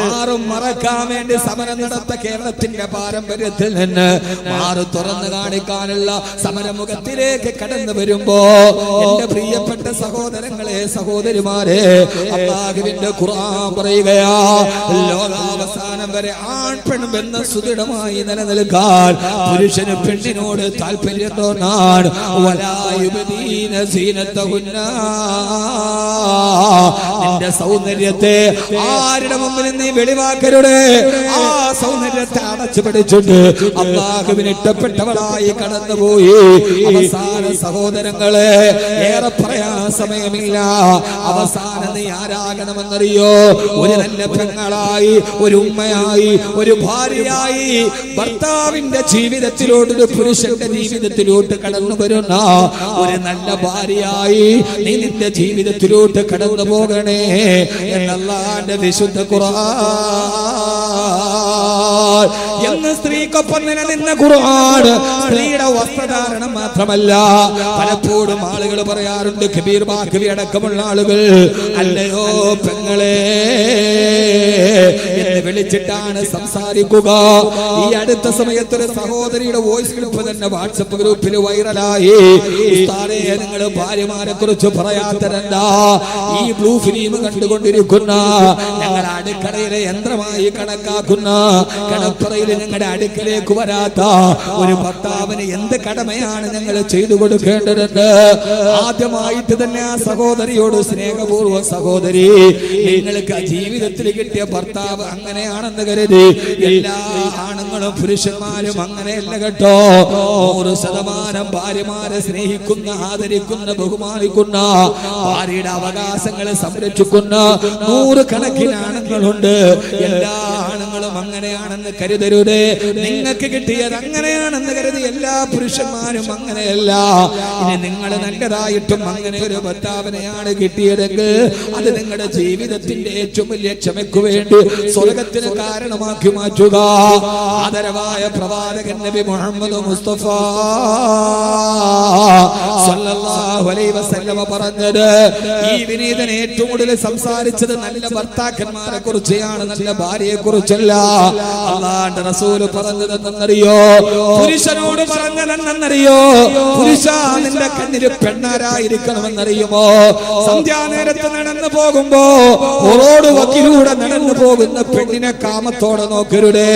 മാറും മറക്കാൻ വേണ്ടി സമരം നടത്ത കേരളത്തിന്റെ പാരമ്പര്യത്തിൽ നിന്ന് മാറു തുറന്നു കാണിക്കാനുള്ള സമരമുഖത്തിലേക്ക് കടന്നു വരുമ്പോ എന്റെ പ്രിയപ്പെട്ട സഹോദരങ്ങളെ സഹോദരിമാരെ അല്ലാഹുവിന്റെ ഖുർആൻ പറയുകയാ ലോകാവസാനം വരെ ആൺ പെൺ ബന്ധം സുദൃഢമായി നിലനിൽക്കാൻ പുരുഷന് പെണ്ണിനോട് താല്പര്യം തോന്നാൻ വലായുബദീന സീനത്തഹുന്ന നിന്റെ സൗന്ദര്യത്തെ ആരുടെ മുമ്പിൽ നീ വെളിവാക്കരുത് ആ സൗന്ദര്യത്തെ അടച്ചു പിടിച്ചിട്ട് അല്ലാഹുവിന് ഇഷ്ടപ്പെട്ടവളായി കടന്നുപോയി അവസാന സഹോദരങ്ങളെ ഏറെ പറയാൻ സമയമില്ല അവസാനം നീ ആരാകണമെന്നറിയോ ഒരു നല്ല പെങ്ങളായി ഒരു ഉമ്മയായി ഒരു ഭാര്യയായി ഭർത്താവിന്റെ ജീവിതത്തിലോട്ട് ഒരു പുരുഷന്റെ ജീവിതത്തിലോട്ട് കടന്നു വരുന്ന ഒരു നല്ല ഭാര്യയായി നീ നിന്റെ ജീവിതത്തിലോട്ട് കടന്നു പോകണേ എന്നല്ലാഹുവിന്റെ വിശുദ്ധ ഖുർആൻ എന്ന് സ്ത്രീക്കൊപ്പം നിലനിന്ന ഖുർആൻ സ്ത്രീയുടെ വസ്ത്രധാരണം മാത്രമല്ല പലപ്പോഴും ആളുകൾ പറയാറുണ്ട് കബീർ ബാഖവി അടക്കമുള്ള ആളുകൾ അല്ലയോ പെങ്ങളെ എന്ന് വിളിച്ചിട്ടാണ് സംസാരിക്കുക. ഈ അടുത്ത സമയത്ത് ഒരു സഹോദരിയുടെ വോയിസ് ക്ലിപ്പ് തന്നെ വാട്സപ്പ് ഗ്രൂപ്പിൽ വൈറലായി. ഉസ്താദേ നിങ്ങൾ ഭാര്യമാരെ കുറിച്ച് പറയാത്തരെന്താ? ഈ ബ്ലൂ ഫിലിം കണ്ടുകൊണ്ടിരിക്കുന്ന ഞങ്ങൾ അടുക്കളയിലെ യന്ത്രമായി കണക്കാക്കുന്ന കടപ്പറയിൽ ഞങ്ങളുടെ അടുക്കലേക്ക് വരാത്ത ഒരു ഭർത്താവിന് എന്ത് കടമയാണ് ഞങ്ങൾ ചെയ്തു കൊടുക്കേണ്ടതെന്ന് ആദ്യമായിട്ട് തന്നെ ആ സഹോദരിയോട് സ്നേഹപൂർവ്വം സഹോദരി നിങ്ങൾക്ക് ജീവിതത്തിൽ കിട്ടിയ ഭർത്താവ് അങ്ങനെയാണെന്ന് കരുതി എല്ലാ ആണുങ്ങളും പുരുഷന്മാരും അങ്ങനെയല്ല കേട്ടോ. 100% ഭാര്യമാരെ സ്നേഹിക്കുന്ന ആദരിക്കുന്ന ബഹുമാനിക്കുന്ന ഭാര്യയുടെ അവകാശങ്ങളെ സംരക്ഷിക്കുന്ന 100 കണക്കിന് ആണുങ്ങളുണ്ട്. എല്ലാ ആണുങ്ങളും അങ്ങനെയാണെന്ന് കരുതരുതേ. നിങ്ങൾക്ക് കിട്ടിയത് അങ്ങനെയാണെന്ന് കരുതി എല്ലാ പുരുഷന്മാരും അങ്ങനെയല്ല. ഇനി നിങ്ങൾ നല്ലതായിട്ടും അങ്ങനെ ഒരു ഭർത്താവിനെയാണ് കിട്ടിയതെങ്കിൽ അത് നിങ്ങളുടെ ജീവിതത്തിന്റെ ഏറ്റവും വലിയ ക്ഷമയ്ക്ക് വേണ്ടി സ്വർഗത്തിന് കാരണമാക്കി മാറ്റുക. ആദരവായ പ്രവാചകൻ നബി മുഹമ്മദ് മുസ്തഫ സല്ലല്ലാഹു അലൈഹി വസല്ലമ പറഞ്ഞത് ഈ വിനീതൻ ഏറ്റവും കൂടുതൽ സംസാരിച്ചത് നല്ല ഭർത്താക്കന്മാരെ കുറിച്ചാണ്, നല്ല ഭാര്യയെ കുറിച്ചല്ല. അല്ലാഹുവിന്റെ റസൂൽ പറഞ്ഞതെന്നറിയോ? പുരുഷനോട് പറഞ്ഞതെന്നറിയോ? പുരുഷ നിന്റെ കണ്ണിൽ പെണ്ണാരായിരിക്കണമെന്നറിയുമോ? സന്ധ്യാനേരത്ത് നടന്നു പോകുമ്പോ റോഡ് വക്കിലൂടെ നടന്നു പോകുന്ന പെണ്ണിനെ കാമത്തോടെ നോക്കരുത്.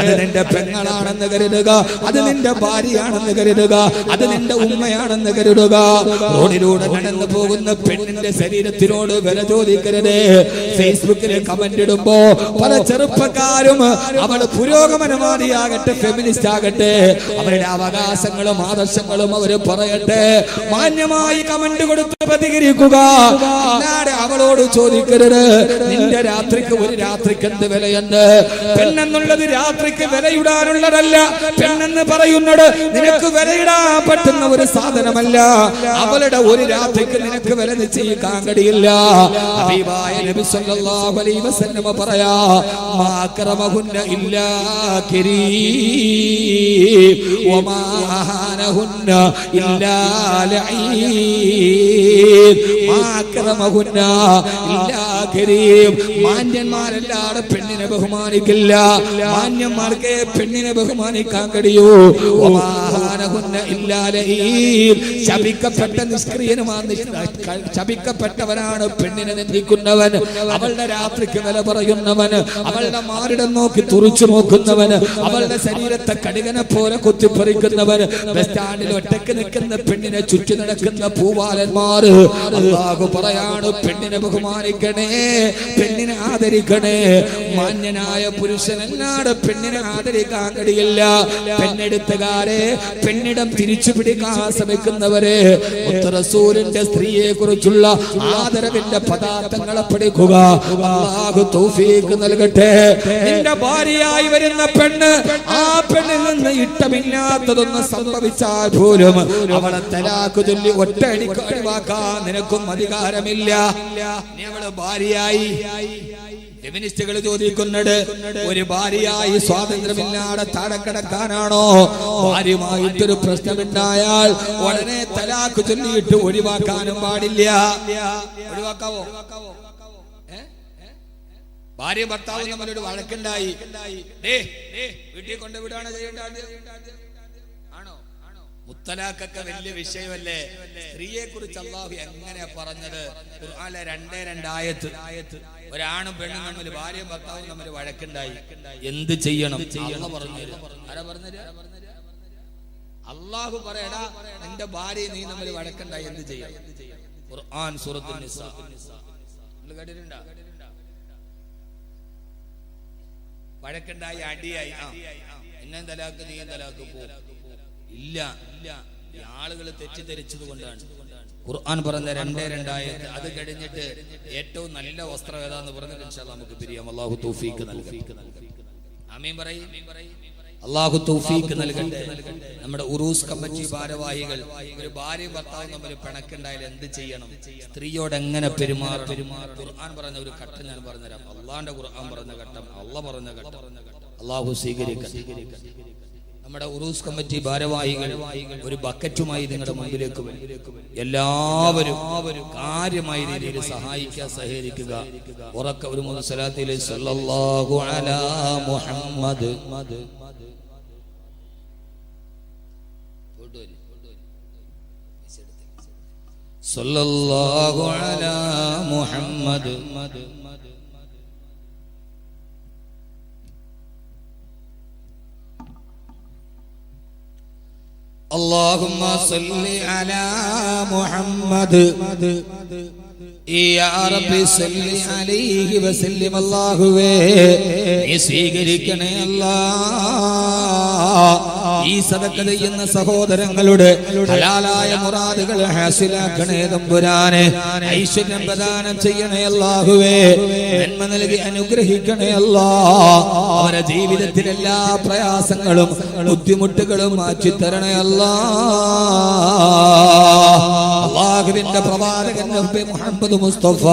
അത് നിന്റെ പെങ്ങളാണെന്ന് കരുതുക, അത് നിന്റെ ഭാര്യയാണെന്ന് കരുതുക, അത് നിന്റെ ഉമ്മയാണെന്ന് കരുതുക. റോഡിലൂടെ നടന്നു പോകുന്ന പെണ്ണിന്റെ ശരീരത്തിനോട് വില ചോദിക്കരുത്. ഫേസ്ബുക്കിൽ കമന്റ് ഇടുമ്പോ പല ചെറുപ്പക്കാരും അവൾ പുരോഗമനവാദിയാകട്ടെ ഫെമിനിസ്റ്റ് ആകട്ടെ അവരുടെ അവകാശങ്ങളും ആദർശങ്ങളും അവര് പറയട്ടെ, മാന്യമായി കമന്റ് കൊടുത്ത് പ്രതികരിക്കുക. അല്ലാതെ അവളോട് ചോദിക്കരുത് നിന്റെ രാത്രിക്ക് ഒരു രാത്രിക്ക് എന്ത് വിലയുണ്ട്? പെണ്ണെന്നുള്ളത് രാത്രിക്ക് വിലയിടാനുള്ളതല്ല. പെണ്ണെന്ന് പറയുന്നത് നിനക്ക് വിലയിടാൻ പറ്റുന്ന ഒരു സാധനമല്ല. അവളുടെ ഒരു രാത്രിക്ക് നിനക്ക് വില നിശ്ചയിക്കാൻ കഴിയില്ല. ഹബീബായ നബി സല്ലല്ലാഹു അലൈഹി വസല്ലം പറയാ മാ അക്രമഹുന്ന ഇല്ലാ കരീം വമാ അഹാനഹുന്ന ഇല്ലാ ലഈൻ. മാ അക്രമഹുന്ന ഇല്ലാ കരീം. മാന്യന്മാരല്ലാതെ പെണ്ണിനെ ബഹുമാനിക്കില്ല. മാന്യന്മാർക്ക് പെണ്ണിനെ ബഹുമാനിക്കാൻ കഴിയൂ. വമാ അഹാനഹുന്ന ഇല്ലാ ലഈൻ. ശപിക്കപ്പെട്ട നിഷ്ക്രിയനുമാണ്, ശപിക്കപ്പെട്ടവനാണ് പെണ്ണിനെ നിന്ദിക്കുന്നവൻ, അവളുടെ രാത്രിക്ക് വില പറയുന്നവന്, അവളുടെ മാറിടം നോക്കി തുറിച്ചു നോക്കുന്നവന്, അവളുടെ ശരീരത്തെ കടുകനെ പോലെ കുത്തിപ്പറിക്കുന്നവന്, ബസ് സ്റ്റാൻഡിൽ ഒറ്റക്ക് നിൽക്കുന്ന പെണ്ണിനെ ചുറ്റി നടക്കുന്ന പൂവാലന്മാർ. അല്ലാഹു പറയാണ് പെണ്ണിനെ ബഹുമാനിക്കണേ, പെണ്ണിനെ ആദരിക്കണേ. മാന്യനായ പുരുഷനല്ലാതെ പെണ്ണിനെ ആദരിക്കാൻ കഴിയില്ല. പെണ്ണെടുത്തുകാരെ, പെണ്ണിടം തിരിച്ചു പിടിക്കാൻ ശ്രമിക്കുന്നവരെ, റസൂലിന്റെ സ്ത്രീയെ കുറിച്ചുള്ള ആദരവിന്റെ പദാർത്ഥങ്ങളെ പഠിക്കുക. അല്ലാഹു തൗഫീഖ് നൽകട്ടെ. നിന്റെ ഭാര്യയായി വരുന്ന പെണ്ണ്, ആ പെണ്ണിൽ നിന്ന് ഇഷ്ടമില്ലാത്തതൊന്ന് സംഭവിച്ചാൽ പോലും അവളെ തലാഖ് ചൊല്ലി ഒറ്റയടിക്ക് ഒഴിവാക്കാൻ നിനക്കും അധികാരമില്ല. നീ അവളെ ഭാര്യയായി, ഫെമിനിസ്റ്റുകൾ ചോദിക്കുന്നത് ഒരു ഭാര്യയായി സ്വാതന്ത്ര്യമില്ലാതെ താഴെ കിടക്കാനാണോ? ഭാര്യയുമായിട്ടൊരു പ്രശ്നമുണ്ടായാൽ ഉടനെ തലാഖ് ചൊല്ലിയിട്ട് ഒഴിവാക്കാനും പാടില്ല. ഒഴിവാക്കാവോ? ഭാര്യ ഭർത്താവ് തമ്മിലൊരു വഴക്കുണ്ടായി, വീട്ടിൽ കൊണ്ടുവിടാണ് ചെയ്യേണ്ടത്? ആണോ? മുത്തലാഖൊക്കെ വലിയ വിഷയമല്ലേ? സ്ത്രീയെ കുറിച്ച് അല്ലാഹു എങ്ങനെയാ പറഞ്ഞത്? ഖുർആനിലെ 2 ആയത്ത്. ഒരാണും പെണ്ണും തമ്മിൽ, ഭാര്യയും ഭർത്താവും തമ്മിൽ വഴക്കുണ്ടായി, എന്ത് ചെയ്യണം? അല്ലാഹു പറഞ്ഞു. ആരാ പറഞ്ഞത്? അല്ലാഹു പറയടാ, നിന്റെ ഭാര്യ നീ തമ്മിൽ വഴക്കുണ്ടായി, എന്ത് ചെയ്യണം? ഖുർആൻ സൂറത്തുൻ നിസാ. കേട്ടിട്ടുണ്ടോ? വഴക്കുണ്ടായി, അടിയായി, എന്നെ തലാക്ക് നീ തലാക്ക് പോ. ഇല്ല, ആളുകൾ തെറ്റിദ്ധരിച്ചത് കൊണ്ടാണ് ഖുർആൻ പറഞ്ഞ 2 ആയത്ത്. അത് കഴിഞ്ഞിട്ട് ഏറ്റവും നല്ല വസ്ത്രം ഏതാന്ന് പറഞ്ഞിട്ട് ഇൻഷാ അല്ലാഹ് നമുക്ക് പിരിയാം. അല്ലാഹു തൗഫീഖ് നൽകട്ടെ. ആമീൻ പറയും. അല്ലാഹു തൗഫീഖ് നൽകട്ടെ. നമ്മുടെ ഉറൂസ് കമ്മിറ്റി ഭാരവാഹികൾ, ഒരു ഭാര്യയും ഭർത്താവും തമ്മിൽ പിണക്കുണ്ടായാൽ എന്ത് ചെയ്യണം? സ്ത്രീയോട് എങ്ങനെ പെരുമാറണം? ഖുർആൻ പറഞ്ഞ ഒരു ഘട്ടം ഞാൻ പറഞ്ഞുതരാം. അള്ളാന്റെ ഖുർആൻ പറഞ്ഞ ഘട്ടം, അള്ളാഹ് പറഞ്ഞ ഘട്ടം അല്ലാഹു സ്വീകരിക്കട്ടെ. നമ്മുടെ ഉറൂസ് കമ്മിറ്റി ഭാരവാഹികൾ ഒരു ബക്കറ്റുമായി നിങ്ങളുടെ മുമ്പിലേക്ക് വരും. എല്ലാവരും കാര്യമായ രീതിയിൽ സഹായിക്കുക, സഹകരിക്കുക. ഉറക്ക ഒരു 3 സ്വലാത്തിൽ സല്ലല്ലാഹു അലാ മുഹമ്മദ്, സല്ലല്ലാഹു അലാ മുഹമ്മദ്, اللهم صل على محمد يا رب صل عليه وسلم. അല്ലാഹുവേ നീ സ്വീകരിക്കണേ അല്ലാഹ്. ഈ സദഖ ചെയ്യുന്ന സഹോദരങ്ങളുടെ ഹലാലായ മുറാദുകൾ ഹാസിലാക്കണേ തമ്പുരാനെ. ഐശ്വര്യം പ്രദാനം ചെയ്യണേ അല്ലാഹുവേ. നന്മ നൽകി അനുഗ്രഹിക്കണേ അല്ലാഹ്. അവരുടെ ജീവിതത്തിലെ എല്ലാ പ്രയാസങ്ങളും ബുദ്ധിമുട്ടുകളും മാറ്റി തരണേ അല്ലാഹ്. അല്ലാഹുവിന്റെ പ്രവാചകൻ നബി മുഹമ്മദ് മുസ്തഫ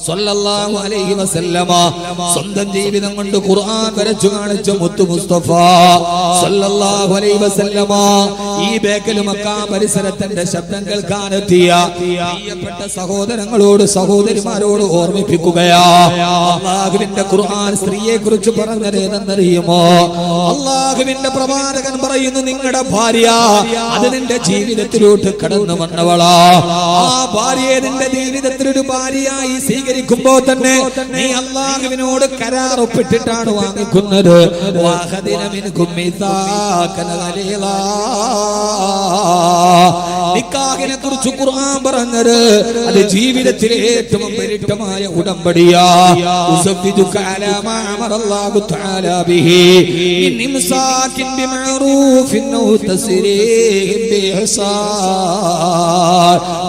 സല്ലല്ലാഹു അലൈഹി വസല്ലമ സ്വന്തം ജീവിതം കൊണ്ട് ഖുർആൻ വരച്ചു കാണിച്ച മുത്തു മുസ്തഫ സല്ലല്ലാഹു അലൈഹി വസല്ലമ ഈ ബേക്കൽ മക്ക പരിസരത്തിന്റെ ശബ്ദം കേൾക്കാനെത്തിയ പ്രിയപ്പെട്ട സഹോദരങ്ങളോട് സഹോദരിമാരോട് ഓർമ്മിപ്പിക്കുകയാ. അല്ലാഹുവിന്റെ ഖുർആൻ സ്ത്രീയെ കുറിച്ച് പറഞ്ഞത് ഏതെന്നറിയുമോ? അല്ലാഹുവിന്റെ പ്രവാചകൻ പറയുന്നു, നിങ്ങളുടെ ഭാര്യ അത് നിന്റെ ജീവിതത്തിലോട്ട് കടന്നു വന്നവളാ. ആ ഭാര്യയെ നിന്റെ ജീവിതത്തിൽ ഒരു ഭാര്യയായി സ്വീകരിക്കുമ്പോ തന്നെ നീ അല്ലാഹുവിനോട് കരാർ ഒപ്പിട്ടിട്ടാണ് വാങ്ങിക്കുന്നത്. നിക്കാഹിനെ കുറിച്ച് ഖുർആൻ പറഞ്ഞത് അത് ജീവിതത്തിലെ ഏറ്റവും പരിട്ടമായ ഉടമ്പടിയാ.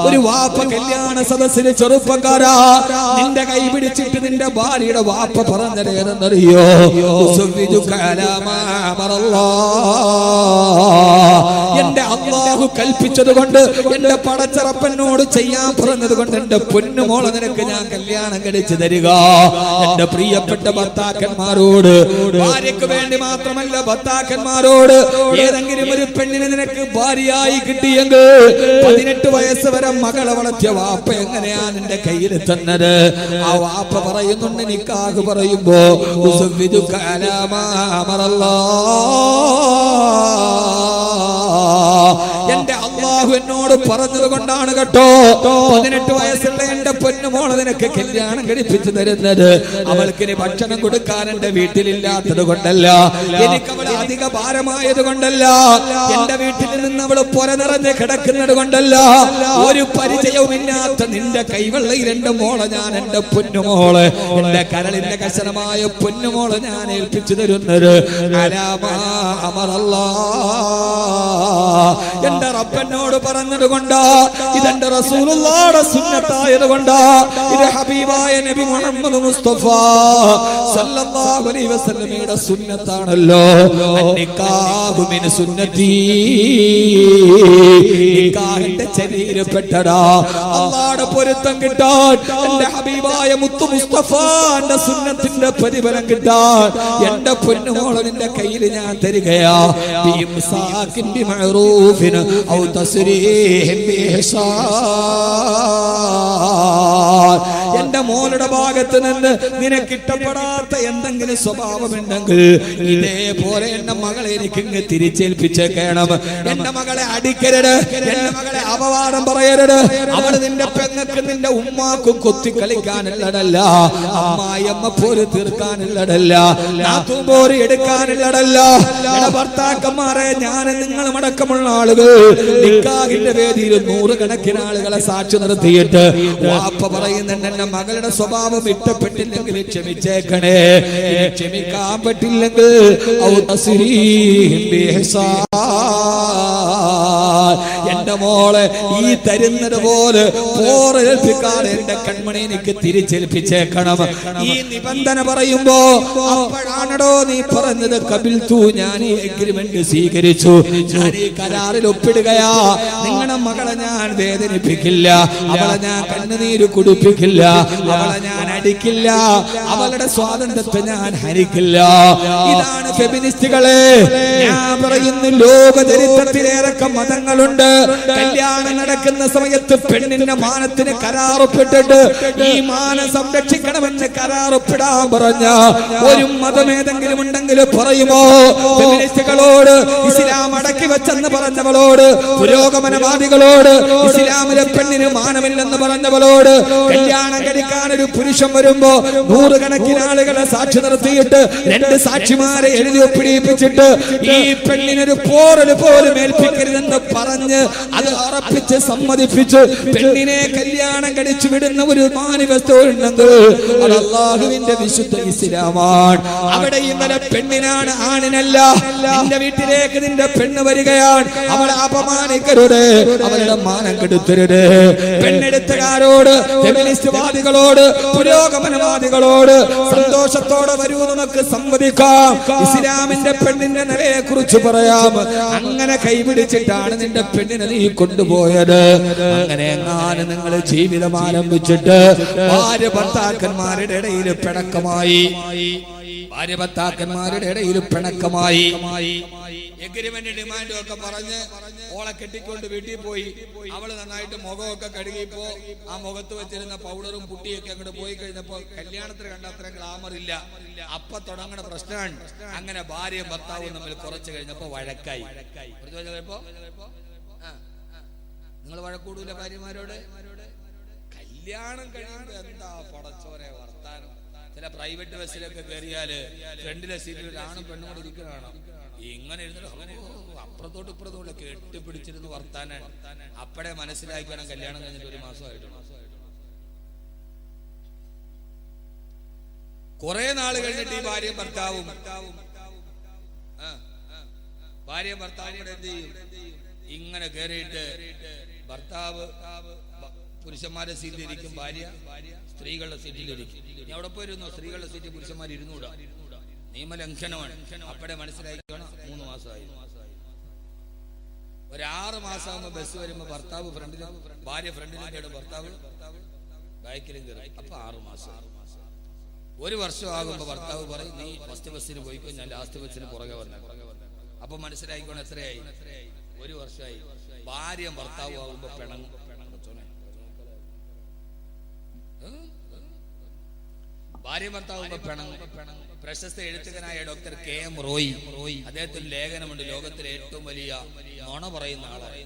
ഒരു വാപ്പ കല്യാണ സദസ്സിലെ ചെറുപ്പക്കാരാ, നിന്റെ കൈ പിടിച്ചിട്ട് നിന്റെ ഭാര്യയുടെ വാപ്പ പറഞ്ഞതേതെന്നറിയോ? എന്റെ അല്ലാഹു കൽപ്പിച്ചത് കൊണ്ട്, എന്റെ പടച്ചറപ്പനോട് ചെയ്യാൻ പറഞ്ഞത് കൊണ്ട് എന്റെ പൊന്നുമോളെ നിനക്ക് ഞാൻ കല്യാണം കഴിച്ചു തരിക. എന്റെ പ്രിയപ്പെട്ട ഭർത്താക്കന്മാരോട്, ഭാര്യക്ക് വേണ്ടി മാത്രമല്ല ഭർത്താക്കന്മാരോട്, ഏതെങ്കിലും ഒരു പെണ്ണിനെ നിനക്ക് ഭാര്യയായി കിട്ടിയെങ്കിൽ 18 വയസ്സ് വരെ മകളെ വളർത്തിയ വാപ്പ എങ്ങനെയാ നിന്റെ കയ്യിൽ തന്നത്? ആ വാപ്പ പറയുന്നുണ്ട്, നിക്കാഹ് പറയുമ്പോ എന്റെ അല്ലാഹു എന്നോട് പറഞ്ഞത് കൊണ്ടാണ് കേട്ടോ. 18 വയസ്സുള്ള എന്റെ പൊന്നുമോളെ നിനക്ക് കല്യാണം കഴിപ്പിച്ചു തരുന്നത്. അവൾക്കിനി ഭക്ഷണം കൊടുക്കാൻ എന്റെ വീട്ടിലില്ലാത്തത് കൊണ്ടല്ല, എനിക്ക് അവൾ അധിക ഭാരമായത് കൊണ്ടല്ല, എന്റെ വീട്ടിൽ നിന്ന് അവൾ പൊര നിറഞ്ഞ് കിടക്കുന്നത് കൊണ്ടല്ല, ഒരു പരിചയവുമില്ലാത്ത നിന്റെ കൈവെള്ളയിൽ എന്റെ മോളെ ഞാൻ, എന്റെ പൊന്നുമോള്, എന്റെ കരളിന്റെ കശനമായ പൊന്നുമോളെ ഞാൻ ഏൽപ്പിച്ചു തരുന്നത് എന്റെ റബ്ബനോട് പറഞ്ഞത് കൊണ്ടാ, ഇതെന്റെ റസൂലുള്ളാഹിയുടെ സുന്നത്തായത് കൊണ്ടാ, ഇത് ഹബീബായ നബി മുഹമ്മദ് മുസ്തഫ സല്ലല്ലാഹു അലൈഹി വസല്ലമയുടെ സുന്നത്താണല്ലോ. നിക്കാഹു മിൻ സുന്നത്തി, നിക്കാഹിന്റെ ചര്യയിൽപ്പെട്ടടാ. അല്ലാഹുവിന്റെ പൊരുത്തം കിട്ടാൻ, എന്റെ ഹബീബായ മുത്തു മുസ്തഫാന്റെ സുന്നത്തിന്റെ പ്രതിഫലം കിട്ടാൻ എന്റെ പൊന്നുമോളെ നിന്റെ കയ്യിൽ ഞാൻ തരികയാ. ബിഇംസാകിൻ ബിമഅറൂഫിൻ ഔ തസ്രീഹിൻ ബിഇഹ്സാൻ. എന്റെ മോളുടെ ഭാഗത്ത് നിന്ന് നിനക്ക് ഇഷ്ടപ്പെടാത്ത എന്തെങ്കിലും സ്വഭാവമുണ്ടെങ്കിൽ ഇതേപോലെ എന്റെ മകളെ എനിക്ക് ഇങ്ങ് തിരിച്ചേൽപ്പിച്ചേക്കണം. എന്റെ മകളെ അടിക്കരുത്, എന്റെ മകളെ അപവാദം പറയരുത്. അവള് നിന്റെ പെങ്ങൾക്ക് നിന്റെ ഉമ്മാക്കും കൊത്തി കളിക്കാനുള്ളതല്ല, അമ്മായിയമ്മ പോര് തീർക്കാനുള്ളതല്ല, നാത്തൂമ്പോര് എടുക്കാനുള്ളതല്ല. ഭർത്താക്കന്മാരെ ഞാൻ നിങ്ങളും അടക്കമുള്ള ആളുകൾ നിക്കാഹിന്റെ വേദിയിൽ 100 കണക്കിന് ആളുകളെ സാക്ഷി നിർത്തിയിട്ട് വാപ്പ പറയുന്നുണ്ട് എന്റെ മകളുടെ സ്വഭാവം ഇഷ്ടപ്പെട്ടില്ലെങ്കിൽ ക്ഷമിച്ചേക്കണേ, ക്ഷമിക്കാൻ പറ്റില്ലെങ്കിൽ എന്റെ മോളെ ഈ തരുന്നത് പോലെ പോറേൽപ്പിക്കാതെ എന്റെ കൺമണി എനിക്ക് തിരിച്ചേൽപ്പിച്ചേക്കണം. ഈ നിബന്ധന പറയുമ്പോ അപ്പോഴാണോ നീ പറഞ്ഞത് കബിൽതു, ഞാൻ ഈ എഗ്രിമെന്റ് സ്വീകരിച്ചു, ഞാൻ ഈ കരാറിൽ ഒപ്പിടുകയാ. നിങ്ങളുടെ മകളെ ഞാൻ വേദനിപ്പിക്കില്ല, അവളെ ഞാൻ കണ്ണുനീര് കുടിപ്പിക്കില്ല, അവളെ ഞാൻ അടിക്കില്ല, അവളുടെ സ്വാതന്ത്ര്യത്തെ ഞാൻ ഹരിക്കില്ല. ഇതാണ് ഫെമിനിസ്റ്റുകളെ. ഞാൻ പറയുന്നു ലോക ചരിത്രത്തിലേറെക്കെ മതങ്ങളുണ്ട്. കല്യാണം നടക്കുന്ന സമയത്ത് പെണ്ണിന്റെ മാനത്തിന് കരാറൊപ്പിട്ടിട്ട് ഈ മാനം സംരക്ഷിക്കണമെന്ന് കരാറൊപ്പിടാൻ പറഞ്ഞ ഒരു മതമേതെങ്കിലും ഉണ്ടെങ്കിൽ പറയുമോ? ഫെമിനിസ്റ്റുകളോട്, ഇസ്ലാം അടക്കി വെച്ചെന്ന് പറഞ്ഞവളോട്, പുരോഗമനവാദികളോട്, ഇസ്ലാമിലെ പെണ്ണിന് മാനമില്ലെന്ന് പറഞ്ഞവളോട്, കല്യാണം കഴിക്കാൻ ഒരു പുരുഷൻ വരുമ്പോ 100 കണക്കിന് ആളുകളെ സാക്ഷി നിർത്തിയിട്ട് 2 സാക്ഷിമാരെ എഴുതി ഒപ്പിടിപ്പിച്ചിട്ട് ഈ പെണ്ണിനൊരു പോറൽ പോലും ഏൽപ്പിക്കരുതെന്ന് പറഞ്ഞ് അത് ഉറപ്പിച്ച് സമ്മതിപ്പിച്ച് പെണ്ണിനെ കല്യാണം കഴിച്ചു വിടുന്ന ഒരു മാനിഫെസ്റ്റോ ഉണ്ടെങ്കിൽ അത് അല്ലാഹുവിന്റെ വിശുദ്ധ ഇസ്ലാമാണ്. അവിടെ ഇന്നലെ പെണ്ണിനാണ്, ആണിനല്ല. നിന്റെ വീട്ടിലേക്ക് നിന്റെ പെണ്ണ് വരികയാണ്, അവളെ അപമാനിക്കരുത്, അവളുടെ മാനം കെടുത്തരുത്. പെണ്ണെടുത്തുകാരോട്, ഫെമിനിസ്റ്റ് വാദികളോട്, പുരോഗമനവാദികളോട് സന്തോഷത്തോടെ വരൂ, നമുക്ക് സംവദിക്കാം, ഇസ്ലാമിന്റെ പെണ്ണിന്റെ നിലയെ കുറിച്ച് പറയാം. അങ്ങനെ കൈപിടിച്ചിട്ടാണ് നിന്റെ പെണ്ണിനെ നീ കൊണ്ടുപോയത്. അങ്ങനെ എങ്ങാനും നിങ്ങൾ ജീവിതം ആരംഭിച്ചിട്ട് ഭാര്യ ഭർത്താക്കന്മാരുടെ ഇടയിൽ പിണക്കമായി, ഭാര്യ ഭർത്താക്കന്മാരുടെ ഇടയിൽ പിണക്കമായി, എഗ്രിമെന്റ് ഡിമാൻഡും ഒക്കെ പറഞ്ഞ് ഓളെ കെട്ടിക്കൊണ്ട് വീട്ടിൽ പോയി. അവള് നന്നായിട്ട് മുഖമൊക്കെ കഴുകിയപ്പോ ആ മുഖത്ത് വെച്ചിരുന്ന പൗഡറും പുട്ടിയൊക്കെ അങ്ങോട്ട് പോയി കഴിഞ്ഞപ്പോ കല്യാണത്തിന് കണ്ട അത്ര ഗ്ലാമർ ഇല്ല. അപ്പൊ തുടങ്ങുന്ന പ്രശ്നമാണ്. അങ്ങനെ ഭാര്യയും ഭർത്താവും തമ്മിൽ കുറച്ച് കഴിഞ്ഞപ്പോ വഴക്കായി. നിങ്ങൾ വഴക്കൂടൂല ഭാര്യമാരോട്? കല്യാണം കഴിയുമ്പോ എന്താ പടച്ചോരെ വർത്താനം. ചില പ്രൈവറ്റ് ബസ്സിലൊക്കെ കയറിയാല് ഫ്രണ്ടിലെ സീറ്റിൽ ഒരാണും പെണ്ണും കൂടെ ഇരിക്കുന്നതാണ്. ഇങ്ങനെ ഇരുന്നിട്ട് അപ്പുറത്തോട്ട് ഇപ്പുറത്തോട്ട് കെട്ടിപ്പിടിച്ചിരുന്ന് വർത്താനാണ്. അപ്പഴേ മനസ്സിലാക്കണം കല്യാണം കഴിഞ്ഞിട്ട് 1 മാസമായിട്ടുണ്ട്. കുറെ നാള് കഴിഞ്ഞിട്ട് ഈ ഭാര്യയും ഭർത്താവും കൂടെ എന്ത് ചെയ്യും? ഇങ്ങനെ കയറിയിട്ട് ഭർത്താവ് പുരുഷന്മാരുടെ സീറ്റിലിരിക്കും, ഭാര്യ സ്ത്രീകളുടെ സീറ്റിലിരിക്കും. ഇനി അവിടെ പോയിരുന്നു സ്ത്രീകളുടെ സീറ്റിൽ പുരുഷന്മാർ ഇരുന്നൂടാ, നിയമലംഘനമാണ്. അപ്പഴേ മനസ്സിലാക്കണം 3 മാസമായി. ഒരു 6 മാസമാകുമ്പോ ബസ് വരുമ്പോ ഭർത്താവ് ഫ്രണ്ടിലും ഭാര്യ ഫ്രണ്ടിലും കേടും, ഭർത്താവ് ബാക്കിലും കയറും. അപ്പൊ 6 മാസം. 1 വർഷം ആകുമ്പോ ഭർത്താവ് പറയും നീ ഫസ്റ്റ് ബസ്സിന് പോയിക്കോ, ഞാൻ ലാസ്റ്റ് ബസ്സിന് പുറകെ വന്നേ. അപ്പൊ മനസ്സിലായിക്കോണം എത്രയായി? 1 വർഷമായി. ഭാര്യ ഭർത്താവ് ആകുമ്പോ പിണങ്ങും. ഭാര്യ ഭർത്താവുമ്പോ പിണങ്ങും. പ്രശസ്ത എഴുത്തുകാരനായ ഡോക്ടർ KM റോയി, അദ്ദേഹത്തിന് ലേഖനമുണ്ട്, ലോകത്തിലെ ഏറ്റവും വലിയ നുണ പറയുന്ന ആളാണ്,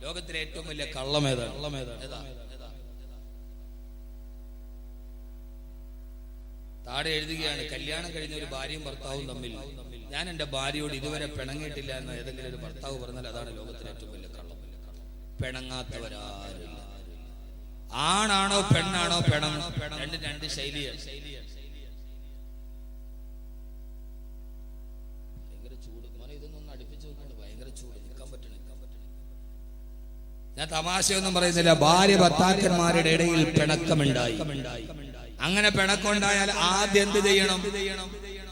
ലോകത്തിലെ ഏറ്റവും വലിയ കള്ളമേതാണ്. താഴെ എഴുതുകയാണ്, കല്യാണം കഴിഞ്ഞ ഒരു ഭാര്യയും ഭർത്താവും തമ്മിൽ ഞാൻ എന്റെ ഭാര്യയോട് ഇതുവരെ പിണങ്ങിയിട്ടില്ല എന്ന് ഏതെങ്കിലും ഒരു ഭർത്താവ് പറഞ്ഞാൽ അതാണ് ലോകത്തിലെ ഏറ്റവും വലിയ കള്ളം. പിണങ്ങാത്തവരാരില്ല. ആണാണോ പെണ്ണാണോ പിണങ്ങും, രണ്ട് ശൈലിയാണ്. ഭയങ്കര ചൂട്, ഇതൊന്നും അടുപ്പിച്ച് നോക്കുന്നുണ്ട്, ഭയങ്കര ചൂട്, നിൽക്കാൻ പറ്റണില്ല. ഞാൻ തമാശയൊന്നും പറയുന്നില്ല. ഭാര്യ ഭർത്താക്കന്മാരുടെ ഇടയിൽ പിണക്കമുണ്ടായി. അങ്ങനെ പിണക്കമുണ്ടായാൽ ആദ്യം എന്ത് ചെയ്യണം?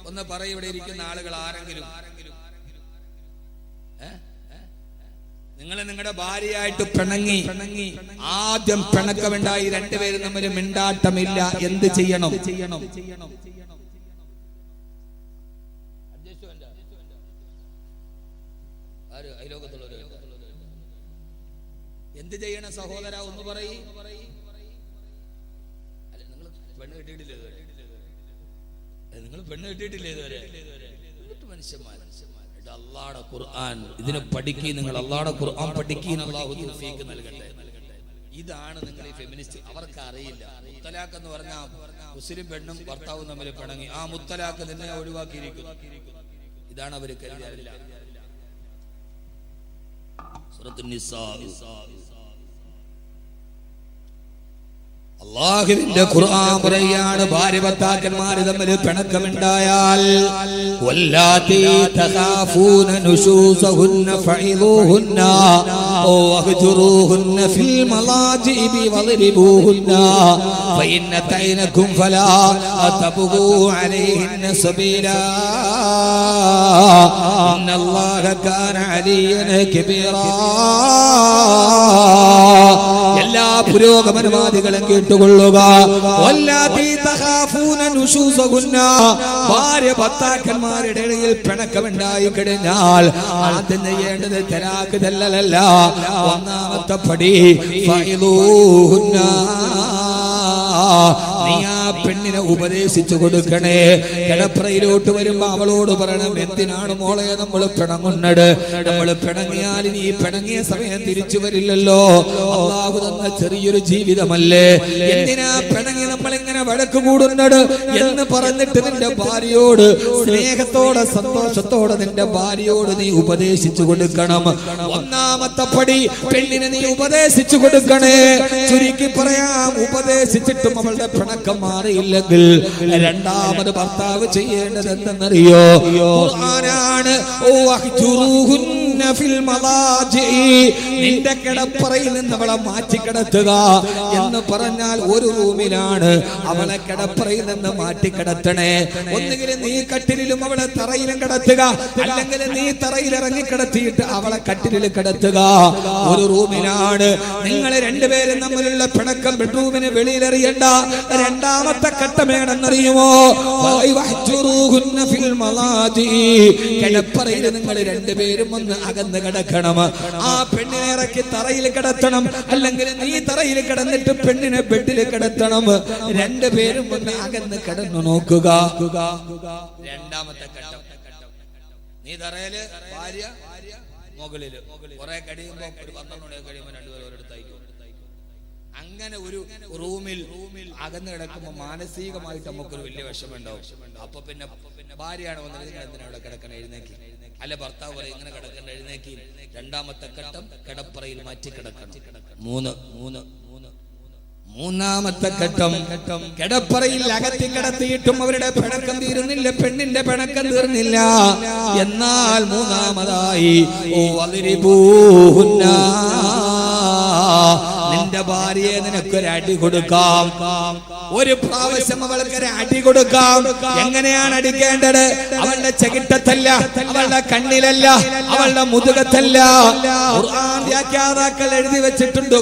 ഒന്ന് പറയും, ഇവിടെ ഇരിക്കുന്ന ആളുകൾ ആരെങ്കിലും നിങ്ങൾ നിങ്ങളുടെ ഭാര്യയായിട്ട് പിണങ്ങി, ആദ്യം പിണക്കമുണ്ടായി, 2 പേരും തമ്മിൽ മിണ്ടാട്ടമില്ല, എന്ത് ചെയ്യണം? എന്ത് ചെയ്യണം സഹോദര? ഒന്ന് പറയും. പെണ്ണ് കിട്ടിയിട്ടില്ല നിങ്ങൾ പെണ്ണ് കിട്ടിയിട്ടില്ലേ ഇതുവരെ? മനുഷ്യന്മാർ അല്ലാഹുവിന്റെ ഖുർആൻ ഇതിനെ പഠിക്കുക. നിങ്ങൾ അല്ലാഹുവിന്റെ ഖുർആൻ പഠിക്കുക. അല്ലാഹു തൗഫീഖ് നൽകട്ടെ. ഇതാണ് നിങ്ങൾ ഈ ഫെമിനിസ്റ്റ്. അവർക്ക് അറിയില്ല മുത്തലാഖ് എന്ന് പറഞ്ഞാൽ മുസ്ലിം പെണ്ണും ഭർത്താവും തമ്മിൽ പിണങ്ങി ആ മുത്തലാഖ് തന്നെ ഒഴിവാക്കിയിരിക്കുന്നു. ഇതാണ് അവർ കരുതിയില്ല. സൂറത്തുൻ നിസാ അല്ലാഹുവിന്റെ ഖുർആൻ പറയാണ് ഭാര്യ ഭർത്താക്കന്മാർ തമ്മിൽ പിണക്കമുണ്ടായാൽ വല്ലാത്തി തഖാഫൂന നുശൂസഹുന്ന ഫഇദൂഹുന്ന വഹ്ജുറൂഹുന്ന ഫിൽ മലാജിഇ വദ്രിബൂഹുന്ന ഫഇൻ തൈനകും ഫലാ തബ്ഗൂ അലൈഹിന്ന സബീലാ ഇന്നല്ലാഹ കാന അലിയൻ കബീറാ. എല്ലാ പുരോഗമനവാദികളും കേട്ടുകൊള്ളുക. ഭാര്യ ഭർത്താക്കന്മാരുടെ ഇടയിൽ പിണക്കമുണ്ടായി കഴിഞ്ഞാൽ ആദ്യം ചെയ്യേണ്ടത് തലാഖ് തല്ലലല്ല. ഒന്നാമത്തെ പടി ഫഇദൂഹുന്ന. നീ ആ പെണ്ണിനെ ഉപദേശിച്ചു കൊടുക്കണേ. കിടപ്പറയിലോട്ട് വരുമ്പോ അവളോട് പറയണം, എന്തിനാണ് മോളെ നമ്മൾ പിണങ്ങുന്നത്? നമ്മൾ പിണങ്ങിയാൽ നീ പിണങ്ങിയ സമയം തിരിച്ചു വരില്ലല്ലോ. അല്ലാഹു തന്ന ചെറിയൊരു ജീവിതമല്ലേ, എന്തിനാ പിണങ്ങി നമ്മളിങ്ങനെ വഴക്ക് കൂടുന്നത് എന്ന് പറഞ്ഞിട്ട് നിന്റെ ഭാര്യയോട് സ്നേഹത്തോടെ സന്തോഷത്തോടെ നിന്റെ ഭാര്യയോട് നീ ഉപദേശിച്ചു കൊടുക്കണം. ഒന്നാമത്തെ പടി പെണ്ണിനെ നീ ഉപദേശിച്ചു കൊടുക്കണേ. ചുരുക്കി പറയാം, ഉപദേശിച്ചിട്ടും അവളുടെ പിണക്കം മാറിയില്ലെങ്കിൽ രണ്ടാമത് ഭർത്താവ് ചെയ്യേണ്ടത് എന്തെന്നറിയോ? ഖുർആനാണ്. നിന്റെ കിടപ്പറയിൽ നിന്ന് അവളെ മാറ്റി കിടത്തുക എന്ന് പറഞ്ഞാൽ ഒരു റൂമിലാണ് അവളെ കിടപ്പറയിൽ നിന്ന് മാറ്റി കിടത്തണേ. ഒന്നുകിൽ നീ കട്ടിലും അവളെ തറയിലും കിടത്തുക, അല്ലെങ്കിൽ നീ തറയിൽ ഇറങ്ങി കിടത്തിയിട്ട് അവളെ കട്ടിലിൽ കിടത്തുക. ഒരു റൂമിലാണ്. നിങ്ങൾ രണ്ടുപേരും തമ്മിലുള്ള പിണക്കം ബെഡ്റൂമിന് വെളിയിലെറിയണ്ട. രണ്ടാമത്തെ ഘട്ടമേണെന്നറിയുമോ? കിടപ്പറയിൽ നിങ്ങൾ രണ്ടുപേരും ഒന്ന് അകന്ന് കിടക്കണം. ആ പെണ്ണിനെ ഇറക്കി തറയിൽ കിടത്തണം, അല്ലെങ്കിൽ നീ തറയിൽ കിടന്നിട്ട് പെണ്ണിനെ ബെഡിൽ കിടത്തണം. രണ്ടുപേരും ഒന്ന് അകന്ന് കിടന്നു നോക്കുക. രണ്ടാമത്തെ ഘട്ടം, നീ തറയില്, ഭാര്യ മുകളില്. കുറെ കഴിയുമ്പോ ഒരു 12 മണിയൊക്കെ കഴിയുമ്പോ രണ്ടുപേരും ഒരിടത്തായിരിക്കും. അങ്ങനെ ഒരു റൂമിൽ അകന്ന് കിടക്കുമ്പോൾ മാനസികമായിട്ട് നമുക്കൊരു വലിയ വിഷമുണ്ടാവും. അപ്പൊ പിന്നെ ഭാര്യയാണ് വന്നത്, നിങ്ങൾ എന്തിനാ അവിടെ കിടക്കണം, എഴുന്നേക്കി. അല്ല ഭർത്താവ് പറയും ഇങ്ങനെ കിടക്കണ്ട, എഴുന്നേക്കി. രണ്ടാമത്തെ ഘട്ടം കിടപ്പറയിൽ മാറ്റി കിടക്കണം. മൂന്നാമത്തെ ഘട്ടം, കിടപ്പറയിൽ അകത്തി കിടത്തിയിട്ടും അവരുടെ പിണക്കം തീരുന്നില്ല, പെണ്ണിന്റെ പിണക്കം തീർന്നില്ല. എന്നാൽ മൂന്നാമതായി നിന്റെ ഭാര്യയെ നിനക്കൊരു അടി കൊടുക്കാം. ഒരു പ്രാവശ്യം അവൾക്കൊരു അടി കൊടുക്കാം. എങ്ങനെയാണ് അടിക്കേണ്ടത്? അവളുടെ ചെകിട്ടത്തല്ല, അവളുടെ കണ്ണിലല്ല, അവളുടെ മുതുകത്തല്ല. ഖുർആൻ വ്യാഖ്യാതാക്കൾ എഴുതി വെച്ചിട്ടുണ്ട്,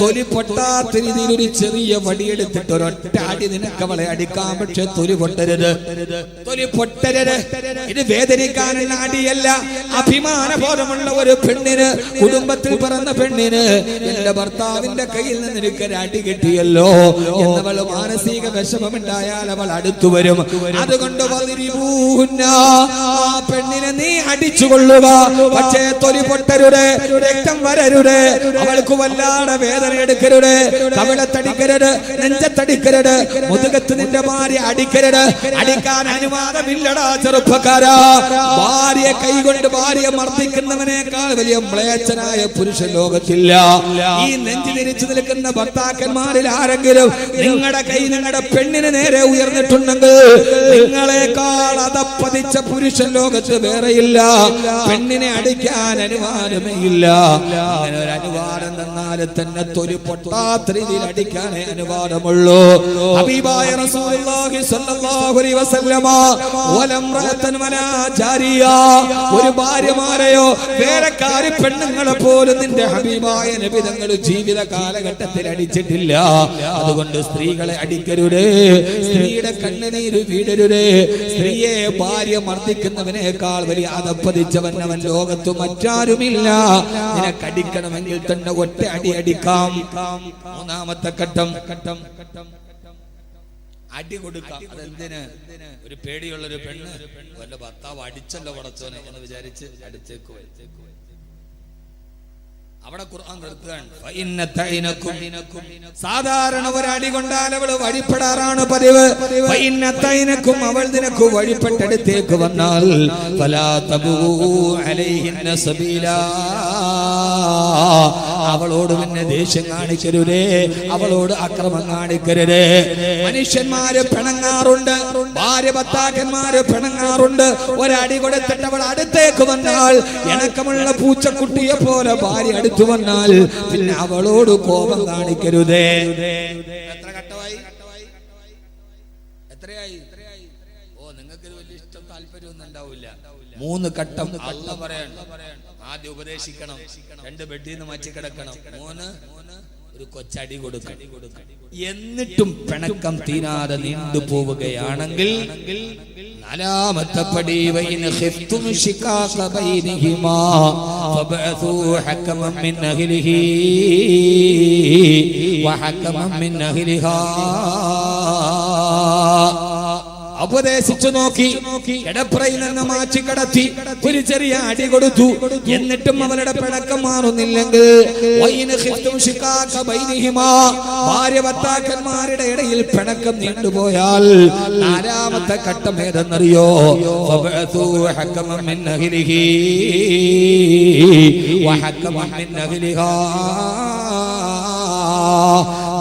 തൊലി പൊട്ടാത്ത രീതിയിൽ ഒരു ചെറിയ വടിയെടുത്തിട്ട് ഒരൊറ്റ അടി നിനക്ക് അവളെ അടിക്കാം. പക്ഷെ തൊലി പൊട്ടരുത്, തൊലി പൊട്ടരുത്. ഇത് വേദനിക്കാനുള്ള അടിയല്ല. അഭിമാനബോധമുള്ള ഒരു പെണ്ണിന്, കുടുംബത്തിൽ പിറന്ന പെണ്ണിന്, എന്റെ ഭർത്താവിന്റെ കയ്യിൽ നിന്ന് എനിക്കൊരു അടി കിട്ടിയല്ലോ എന്നവൾ മാനസിക വിഷമമുണ്ടായാൽ അവൾ അടുത്തു വരും. അതുകൊണ്ട് ആ പെണ്ണിനെ നീ അടിച്ചുകൊള്ളുക. പക്ഷേ തൊലി പൊട്ടരുത്, രക്തം വരരുത്, അവൾക്ക് വല്ലാതെ വേദന എടുക്കരുത്, കവിളത്തടിക്കരുത്, നെഞ്ചത്തടിക്കരുത്, മുതുകത്ത് നിന്റെ ഭാര്യ അടിക്കരുത്. അടിക്കാൻ അനുവാദമില്ലടാ ചെറുപ്പക്കാരാ. ഭാര്യ കൈകൊണ്ട് ഭാര്യ മർദ്ദിക്കുന്നവനേക്കാൾ വലിയ മ്ലേച്ഛനായ പുരുഷ ലോകത്തില്ല. ഈ നെഞ്ചിലിരിച്ചു നിൽക്കുന്ന ഭർത്താക്കന്മാരിൽ ആരെങ്കിലും നിങ്ങളുടെ കൈ നിങ്ങളുടെ പെണ്ണിന് നേരെ ഉയർന്നിട്ടുണ്ടെങ്കിൽ നിങ്ങളെക്കാൾ അതപ്പതിച്ച പുരുഷൻ ലോകത്ത് വേറെയില്ല. പെണ്ണിനെ അടിക്കാൻ അനുവാദമേ ഇല്ല. അങ്ങനെ ഒരു അനുവാദം തന്നാൽ തന്നെ തൊലി പൊട്ടാത്ത രീതിയിൽ അടിക്കാനേ അനുവാദമുള്ളൂ. ഹബീബായ റസൂലുള്ളാഹി സ്വല്ലല്ലാഹു അലൈഹി വസല്ലമ വലംറഅതൻ വലാ ജാരിയ, ഒരു ഭാര്യമാരെയോ വേലക്കാരി പെണ്ണുങ്ങളെ പോലും നിന്റെ ഹബീബായ നബി തങ്ങൾ ജീവിത കാലഘട്ടത്തിൽ അടിച്ചിട്ടില്ല. അതുകൊണ്ട് സ്ത്രീകളെ അടിക്കരുത്, സ്ത്രീയുടെ കണ്ണുനീര് വീടരുത്. സ്ത്രീയെ ഭാര്യ മർദ്ദിക്കുന്നവനേക്കാൾ വലിയ അതപ്പതിച്ചവൻ അവൻ ലോകത്ത് മറ്റാരുമില്ല. നിനക്കടിക്കണമെങ്കിൽ തന്നെ ഒറ്റ അടി അടിക്കാം. മൂന്നാമത്തെ ഘട്ടം, അടി കൊടുക്കാം. അതെന്തിന്? ഒരു പേടിയുള്ളൊരു പെണ്ണ് വല്ല ഭർത്താവ് അടിച്ചല്ലോ പടച്ചോനെ എന്ന് വിചാരിച്ച് അടുത്തേക്ക് വരും. അവിടെ ഖുർആൻ നിർത്തുകയാണ്. സാധാരണ ഒരടി കൊണ്ടാൽ അവൾ വഴിപ്പെടാറാണ് പതിവ്. അവൾ നിനക്ക് വഴിപ്പെട്ടടുത്തേക്ക് വന്നാൽ അവളോട് പിന്നെ ദേഷ്യം കാണിക്കരുതേ, അവളോട് അക്രമം കാണിക്കരുതേ. മനുഷ്യന്മാര് പിണങ്ങാറുണ്ട്, ഭാര്യ ഭർത്താക്കന്മാര് പിണങ്ങാറുണ്ട്. ഒരടി കൊടുത്തിട്ട് അവൾ അടുത്തേക്ക് വന്നാൽ ഇണക്കമുള്ള പൂച്ചക്കുട്ടിയെ പോലെ ഭാര്യ അടുത്ത് വന്നാൽ പിന്നെ അവളോട് കോപം കാണിക്കരുതേ. എത്ര ഘട്ടമായി? എത്രയായി? ഓ, നിങ്ങൾക്ക് ഇത് വലിയ ഇഷ്ടം താല്പര്യമൊന്നും ഉണ്ടാവില്ല. 3 ഘട്ടം അല്ല പറയാൻ. ആദ്യം ഉപദേശിക്കണം, 2 ബെഡിൽ നിന്ന് മാറ്റി കിടക്കണം, 3 ഒരു കൊച്ചടി കൊടുക്കണം. എന്നിട്ടും പിണക്കം തീരാതെ നീണ്ടു പോവുകയാണെങ്കിൽ 4ാമത്തെ പടി വൈന ഖിഫ്തും ശിഖാഖ ബൈനഹിമാ ഫബഅസൂ ഹകമൻ മിൻ അഹ്ലിഹി വഹകമൻ മിൻ അഹ്ലിഹാ. ഉപദേശിച്ചു നോക്കി, കിടപ്പറയിൽ നിന്ന് മാറ്റി കിടത്തി, ഒരു ചെറിയ അടി കൊടുത്തു. എന്നിട്ടും അവരുടെ പിണക്കം മാറുന്നില്ലെങ്കിൽ ഭാര്യ ഭർത്താക്കന്മാരുടെ ഇടയിൽ പിണക്കം നീണ്ടുപോയാൽ 4ാമത്തെ ഘട്ടം ഏതെന്നറിയോ?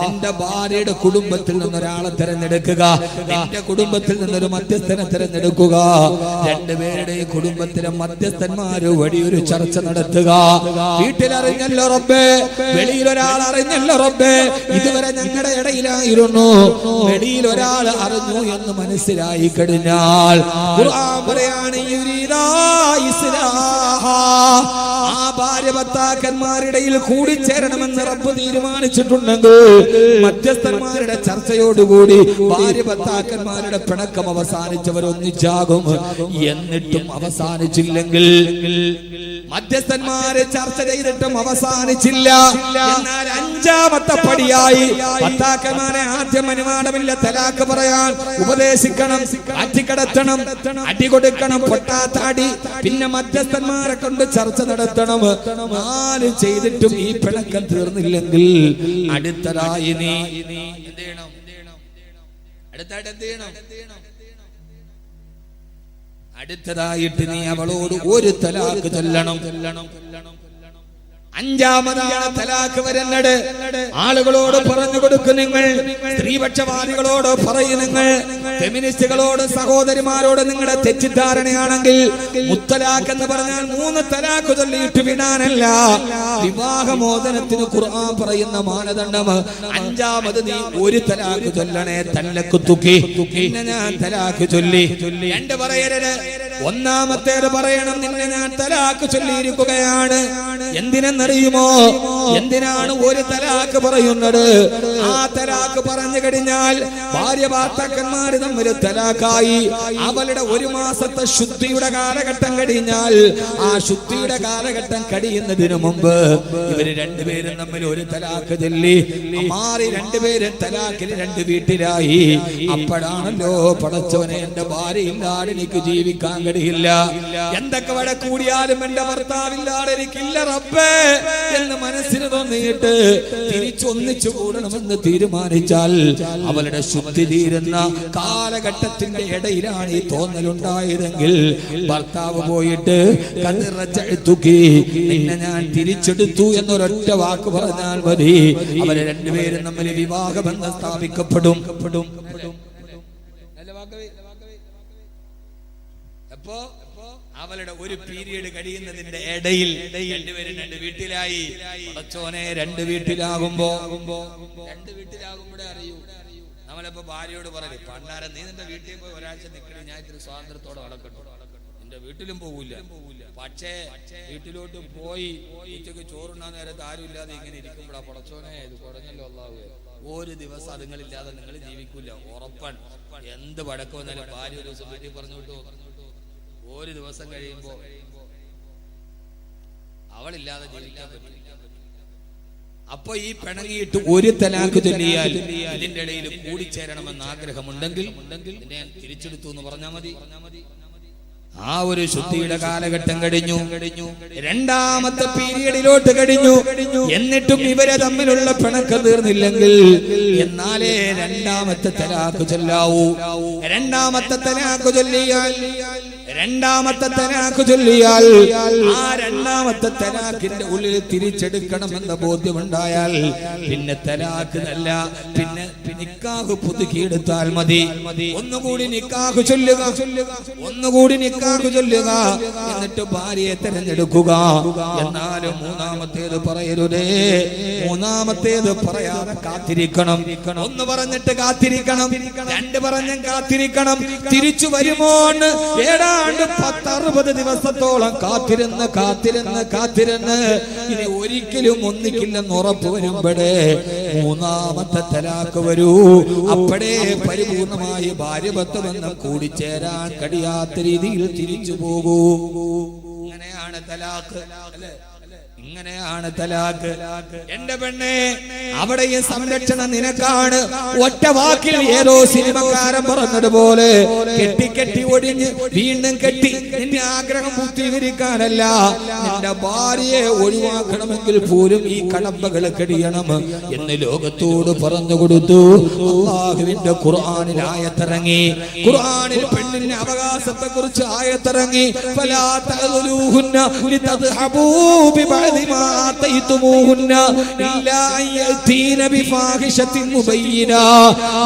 നിന്റെ ഭാര്യയുടെ കുടുംബത്തിൽ നിന്നൊരാളെ തിരഞ്ഞെടുക്കുക, നിന്റെ കുടുംബത്തിൽ നിന്നൊരു മധ്യസ്ഥനെ തിരഞ്ഞെടുക്കുക. 2 പേരുടെയും കുടുംബത്തിലെ മധ്യസ്ഥന്മാര് വലിയൊരു ചർച്ച നടത്തുക. വീട്ടിലറിഞ്ഞല്ലോ റബ്ബേ, വെളിയിൽ ഒരാൾ അറിഞ്ഞല്ലോ റബ്ബേ, ഇതുവരെ ഞങ്ങളുടെ ഇടയിലായിരുന്നു, വെളിയിൽ ഒരാൾ അറിഞ്ഞു എന്ന് മനസ്സിലായി കഴിഞ്ഞാൽ ഖുർആൻ പറയാണ് ആ ഭാര്യ ഭർത്താക്കന്മാരിടയിൽ കൂടിച്ചേരണമെന്ന് റബ്ബ് തീരുമാനിച്ചിട്ടുണ്ടെങ്കിൽ മധ്യസ്ഥന്മാരുടെ ചർച്ചയോടുകൂടി ഭാര്യ ഭർത്താക്കന്മാരുടെ പിണക്കം അവസാനിച്ചവരൊന്നിച്ചാകും. എന്നിട്ടും അവസാനിച്ചില്ലെങ്കിൽ, മധ്യസ്ഥന്മാരെ ചർച്ച ചെയ്തിട്ടും അവസാനിച്ചില്ല, എന്നാൽ 5ാമത്തെ പടിയായി ഭർത്താക്കന്മാരെ ആദ്യം അനുവാദമില്ല തലാക്ക് പറയാൻ ഉപദേശിക്കണം, അടിക്കടത്തണം, അടി കൊടുക്കണം, പൊട്ടാത്താടി, പിന്നെ മധ്യസ്ഥന്മാരെ കൊണ്ട് ചർച്ച നടത്തണം. 4 ചെയ്തിട്ടും ഈ പിണക്കം തീർന്നില്ലെങ്കിൽ അടുത്തതായി നീ എന്ത് ചെയ്യണം? അടുത്തായിട്ട് എന്ത് ചെയ്യണം? അടുത്തതായിട്ട് നീ അവളോട് ഒരു തലാക്ക് ചൊല്ലണം. 5ാമതാണ് തലാക്ക് വരുന്നത്. ആളുകളോട് പറഞ്ഞു കൊടുക്കും നിങ്ങൾ, സ്ത്രീപക്ഷവാദികളോട് പറയും നിങ്ങൾ, ഫെമിനിസ്റ്റുകളോട്, സഹോദരിമാരോട് നിങ്ങളുടെ തെറ്റിദ്ധാരണയാണെങ്കിൽ മുത്തലാഖ് എന്ന് പറഞ്ഞാൽ 3 തലാക്ക് ചൊല്ലിയിട്ട് വിടാനല്ല. വിവാഹമോചനത്തിന് ഖുർആൻ പറയുന്ന മാനദണ്ഡം 5ാമത് നീ ഒരു തലാക്ക് ചൊല്ലണേ. തല്ലക്ക് തുക്കി പിന്നെ ഞാൻ തലാക്ക് ചൊല്ലി 2 പറയരുത്. 1ാമത്തേത് പറയണം, നിന്നെ ഞാൻ തലാക്ക് ചൊല്ലിയിരിക്കുകയാണ്. എന്തിനെന്നറിയുമോ? എന്തിനാണ് ഒരു തലാക്ക് പറയുന്നത്? ആ തലാക്ക് പറഞ്ഞു കഴിഞ്ഞാൽ ഭാര്യ ഭർത്താക്കന്മാര് തമ്മിൽ തലാക്കായി. അവളുടെ 1 മാസത്തെ ശുദ്ധിയുടെ കാലഘട്ടം കഴിഞ്ഞാൽ, ആ ശുദ്ധിയുടെ കാലഘട്ടം കഴിയുന്നതിന് മുമ്പ് ഇവര് 2 പേരും തമ്മിൽ ഒരു തലാക്ക് ചൊല്ലി മാറി 2 പേരും തലാക്കിൽ 2 വീട്ടിലായി. അപ്പോഴാണല്ലോ പടച്ചവനെ, എന്റെ ഭാര്യ ഇല്ലാതെ എനിക്ക് ജീവിക്കാൻ കഴിയില്ല, എന്തൊക്കെ വട കൂടിയാലും എന്റെ ഭർത്താവില്ലാതെ എനിക്കില്ല റബ്ബേ എന്ന് മനസ്സിന് തോന്നിയിട്ട് തിരിച്ചൊന്നിച്ചു കൂടണമെന്ന് തീരുമാനിച്ചാൽ അവളുടെ ശുദ്ധി തീരുന്ന കാലഘട്ടത്തിന്റെ ഇടയിലാണ് ഈ തോന്നലുണ്ടായതെങ്കിൽ ഭർത്താവ് പോയിട്ട് നിന്നെ ഞാൻ തിരിച്ചെടുത്തു എന്നൊരൊറ്റ വാക്ക് പറഞ്ഞാൽ മതി, അവരെ 2 പേരും തമ്മിൽ വിവാഹബന്ധം സ്ഥാപിക്കപ്പെടും. അപ്പോ അവളുടെ ഒരു പീരീഡ് കഴിയുന്നതിന്റെ ഇടയിൽ 2 പേരും 2 വീട്ടിലായി. പടച്ചോനെ, 2 വീട്ടിലാകുമ്പോഴേ അറിയൂ. നമ്മളിപ്പോ ഭാര്യയോട് പറയും, പണ്ടാരം നീ നിന്റെ വീട്ടിൽ പോയി ഒരാഴ്ച നിൽക്കണേ, ഞാൻ ഇത്തിരി സ്വാതന്ത്ര്യത്തോടെ നടക്കട്ടെ. നിന്റെ വീട്ടിലും പോവില്ല, പക്ഷേ വീട്ടിലോട്ട് പോയി ഉച്ചക്ക് ചോറുണ്ണാൻ നേരത്ത് ആരും ഇല്ലാതെ ഇങ്ങനെ ഇരിക്കുമ്പോഴാ പടച്ചോനെ ഇത് കുറഞ്ഞല്ലോ അല്ലാഹു. ഒരു ദിവസം അതുങ്ങളില്ലാതെ നിങ്ങൾ ജീവിക്കൂല, ഉറപ്പാണ്. എന്ത് വടക്ക് വന്നാലും ഭാര്യ ഒരു ദിവസം വീട്ടിൽ പറഞ്ഞു വിട്ടു, ഒരു ദിവസം കഴിയുമ്പോ അവളില്ലാതെ ജീവിക്കാൻ പറ്റില്ല. അപ്പൊ ഈ പിണങ്ങിയിട്ട് ഒരു തലാഖ് ചൊല്ലിയാൽ ഇതിന്റെ ഇടയിൽ കൂടിച്ചേരണമെന്ന് ആഗ്രഹമുണ്ടെങ്കിൽ ഞാൻ തിരിച്ചെടുത്തു എന്ന് പറഞ്ഞാൽ മതി. ആ ഒരു ശുദ്ധിയുടെ കാലഘട്ടം കഴിഞ്ഞു, രണ്ടാമത്തെ പീരിയഡിലോട്ട് കഴിഞ്ഞു. എന്നിട്ടും ഇവരെ തമ്മിലുള്ള പിണക്കം തീർന്നില്ലെങ്കിൽ എന്നാലേ രണ്ടാമത്തെ തലാഖ് ചൊല്ലാവൂ. രണ്ടാമത്തെ തലാഖ് ചൊല്ലിയാൽ ആ രണ്ടാമത്തെ തലാഖിന്റെ ഉള്ളിൽ തിരിച്ചെടുക്കണമെന്ന ബോധ്യമുണ്ടായാൽ പിന്നെ തലാഖ് അല്ല, പിന്നെ നിക്കാഹ് പുതുക്കിയെടുത്താൽ മതി. ഒന്നുകൂടി നിക്കാഹ് ചൊല്ലുക, എന്നിട്ട് ഭാര്യയെ തെരഞ്ഞെടുക്കുക. എന്നാലും മൂന്നാമത്തേത് പറയരുതേ, മൂന്നാമത്തേത് പറയാതെ കാത്തിരിക്കണം. ഒന്ന് പറഞ്ഞിട്ട് കാത്തിരിക്കണം, രണ്ട് പറഞ്ഞും കാത്തിരിക്കണം. തിരിച്ചു വരുമോ എന്ന് ഏതാണ്ട് 10-60 ദിവസത്തോളം കാത്തിരുന്ന് ഇനി ഒരിക്കലും ഒന്നിക്കില്ലെന്ന് ഉറപ്പ് വരുമ്പോഴേ മൂന്നാമത്തെ തലാഖ് വരൂ. അപ്പോഴേ പരിപൂർണമായി ഭാര്യ ഭർത്തൃബന്ധം കൂടിച്ചേരാൻ കഴിയാത്ത രീതിയിൽ തിരിച്ചു പോകൂ. ഇങ്ങനെയാണ് തലാഖ്, ഇങ്ങനെയാണ് തലാഖ്. എന്റെ പെണ്ണെ, അവിടെയും സംരക്ഷണം നിനക്കാണ്. ഒറ്റ വാക്കിൽ ഏതോ സിനിമക്കാരൻ പറഞ്ഞതുപോലെ കെട്ടി ഒടിഞ്ഞ് വീണ്ടും കെട്ടി നിന്റെ ആഗ്രഹം പൂർത്തീകരിക്കാനല്ല, നിന്റെ ഭാര്യയെ ഒഴിവാക്കണമെങ്കിൽ പോലും ഈ കടമ്പകൾ കഴിയണം എന്ന് ലോകത്തോട് പറഞ്ഞു കൊടുത്തു. അല്ലാഹുവിന്റെ ഖുർആനിൽ ആയത്തിറങ്ങി. ഖുർആനിൽ പെണ്ണിന്റെ അവകാശത്തെ കുറിച്ച് ആയത്തിറങ്ങി. ഫലാ തഅദുലൂഹുന്ന ലിതദ്ഹബൂ ബിബഅദി മാ ആതൈതുമൂഹുന്ന ഇല്ലാ അയതീന ബിഫാഹിശത്തിൻ മുബയ്യിന.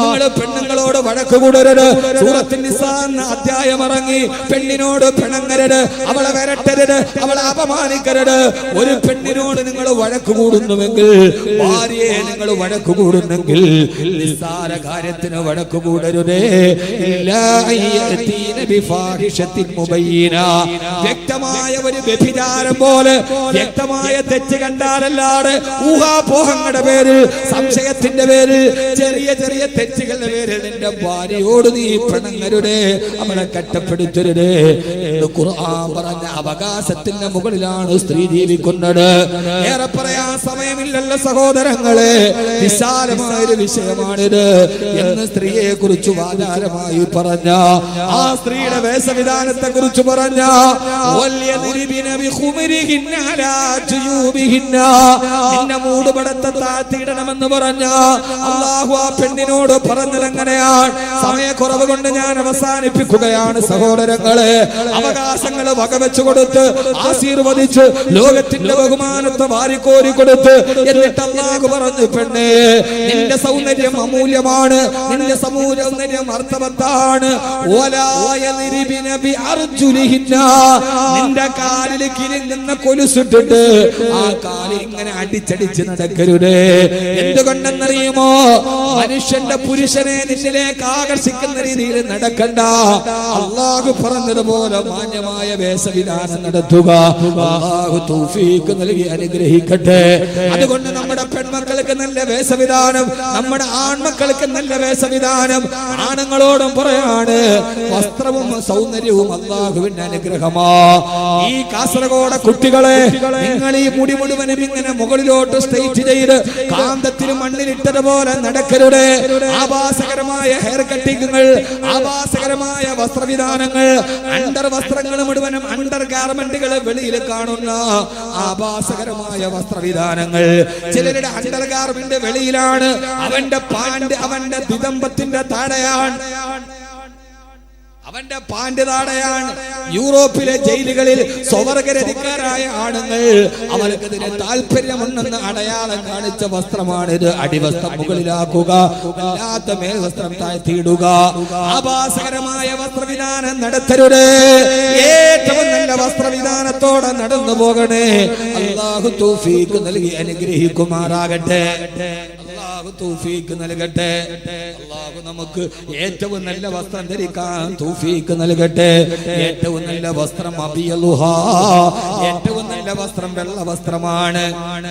നിങ്ങൾ പെണ്ണുങ്ങളോട് വഴക്ക് കൂടരുത്. സൂറത്തുൻ നിസാ എന്ന അധ്യായം ഇറങ്ങി. പെണ്ണിനോട് പിണങ്ങരുത്, അവളെ വരട്ടരുത്, അവളെ അപമാനിക്കരുത്. ഒരു പെണ്ണിനോട് നിങ്ങൾ വഴക്ക് കൂടുന്നുവെങ്കിൽ, ഭാര്യയെ നിങ്ങൾ വഴക്ക് കൂടുന്നെങ്കിൽ നിസ്സാര കാര്യത്തിന് വഴക്ക് കൂടരുതേ. ഇല്ലാ അയതീന ബിഫാഹിശത്തിൻ മുബയ്യിന. വ്യക്തമായ ഒരു വ്യഭിചാരം പോലെ വ്യക്തമായ തെറ്റ് കണ്ടാലല്ലാതെ ഊഹാപോഹങ്ങളുടെ പേരിൽ, സംശയത്തിന്റെ പേരിൽ, ചെറിയ ചെറിയ തെറ്റുകളുടെ പേരിൽ നിന്റെ ഭാര്യയോട് നീ പിണങ്ങരുതേ, അവളെ കട്ടപ്പെടുത്തരുതേ. ഖുർആൻ പറഞ്ഞ അവകാശത്തിന്റെ മുകളിലാണ് സ്ത്രീ ജീവിക്കുന്നത്. ഏറെ പറയാൻ സമയമില്ലല്ലോ സഹോദരങ്ങളെ, വിശാലമായൊരു വിഷയമാണിത് എന്ന് സ്ത്രീയെ കുറിച്ച് വാചാരമായി പറഞ്ഞ, ആ സ്ത്രീയുടെ വേഷവിധാനത്തെ കുറിച്ച് പറഞ്ഞ, നിന്റെ മൂടുപടത്തെ താഴ്ത്തിയിടണമെന്ന് പറഞ്ഞ അല്ലാഹു ആ പെണ്ണിനോട് പറഞ്ഞത് എങ്ങനെയാണ്? സമയക്കുറവ് കൊണ്ട് ഞാൻ അവസാനിപ്പിക്കുകയാണ് സഹോദരങ്ങളെ. അവകാശങ്ങൾ വകവെച്ചു കൊടുത്ത് ആശീർവദിച്ച് ലോകത്തിന്റെ ബഹുമാനത്തെ വാരിക്കോരി കൊടുത്ത് എന്നിട്ട് അല്ലാഹു പറഞ്ഞു, പെണ്ണേ, നിന്റെ സൗന്ദര്യം അമൂല്യമാണ്, നിന്റെ സൗന്ദര്യം അർത്ഥവത്താണ്. നിന്റെ കാലിൽ കിരിങ്ങുന്ന കൊലുസിട്ടിട്ട് ആ കാലിൽ ഇങ്ങനെ അടിച്ചടിച്ച് നടക്കരുതേ. എന്തുകൊണ്ടെന്നറിയുമോ? മനുഷ്യന്റെ പുരുഷനെ നിന്നിലേക്ക് ആകർഷിക്കുന്ന രീതിയിൽ നടക്കണ്ട. അല്ലാഹു പറഞ്ഞതുപോലെ മാന്യമായ വേഷവിധാനം നടത്തുക. അല്ലാഹു തൗഫീഖ് നൽകി അനുഗ്രഹിക്കട്ടെ. അതുകൊണ്ട് നമ്മുടെ പെൺമക്കൾക്ക് നല്ല വേഷവിധാനം, നമ്മുടെ ആൺമക്കൾക്ക് നല്ല വേഷവിധാനം. ആണുങ്ങളോടും പറയാണ്, വസ്ത്രവും സൗന്ദര്യവും അല്ലാഹുവിന്റെ അനുഗ്രഹമാ. ഈ കാസർഗോഡ് കുട്ടികളെ, നിങ്ങൾ ഈ മുടി മുഴുവനും ഇങ്ങനെ മുകളിലോട്ട് സ്ട്രെയിറ്റ് ചെയ്ത് കാന്തത്തിന് മണ്ണിലിട്ടതുപോലെ നടക്കരുത്. ആഭാസകരമായ ഹെയർ കട്ടിങ്ങുകൾ, ആഭാസകരമായ വസ്ത്രവിധാനങ്ങൾ, അണ്ടർ വസ്ത്രങ്ങൾ മുഴുവനും അണ്ടർ ഗാർമെന്റുകൾ വെളിയിൽ കാണുന്ന ആഭാസകരമായ വസ്ത്രവിധാനങ്ങൾ. ചിലരുടെ അണ്ടർ ഗാർമെന്റ് വെളിയിലാണ്, അവന്റെ പാന്റ് അവന്റെ ദിദംബത്തിന്റെ താഴെയാണ്, അവന്റെ പാന്റ് താടയാണ്. യൂറോപ്പിലെ ജയിലുകളിൽ സ്വവർഗരതിക്കാരായ ആണുങ്ങൾ അവർക്കതിന് താല്പര്യമുണ്ടെന്ന് അടയാളം കാണിച്ച വസ്ത്രമാണിത്. അടിവസ്ത്രം മുകളിലാക്കുക, അല്ലാത്ത മേൽവസ്ത്രം താഴ്ത്തിയിടുക. ആഭാസകരമായ വസ്ത്രവിധാനം നടത്തരുത്. ഏറ്റവും നല്ല വസ്ത്രവിധാനത്തോടെ നടന്നു പോകണേ. അല്ലാഹു തൗഫീഖ് നൽകി അനുഗ്രഹിക്കുമാറാകട്ടെ. അല്ലാഹു തൗഫീഖ് നൽകട്ടെ. അല്ലാഹു നമുക്ക് ഏറ്റവും നല്ല വസ്ത്രം ധരിക്കാൻ തൗഫീഖ് നൽകട്ടെ. ഏറ്റവും നല്ല വസ്ത്രം അബിയലുഹാ, ഏറ്റവും നല്ല വസ്ത്രം വെള്ള വസ്ത്രമാണ്.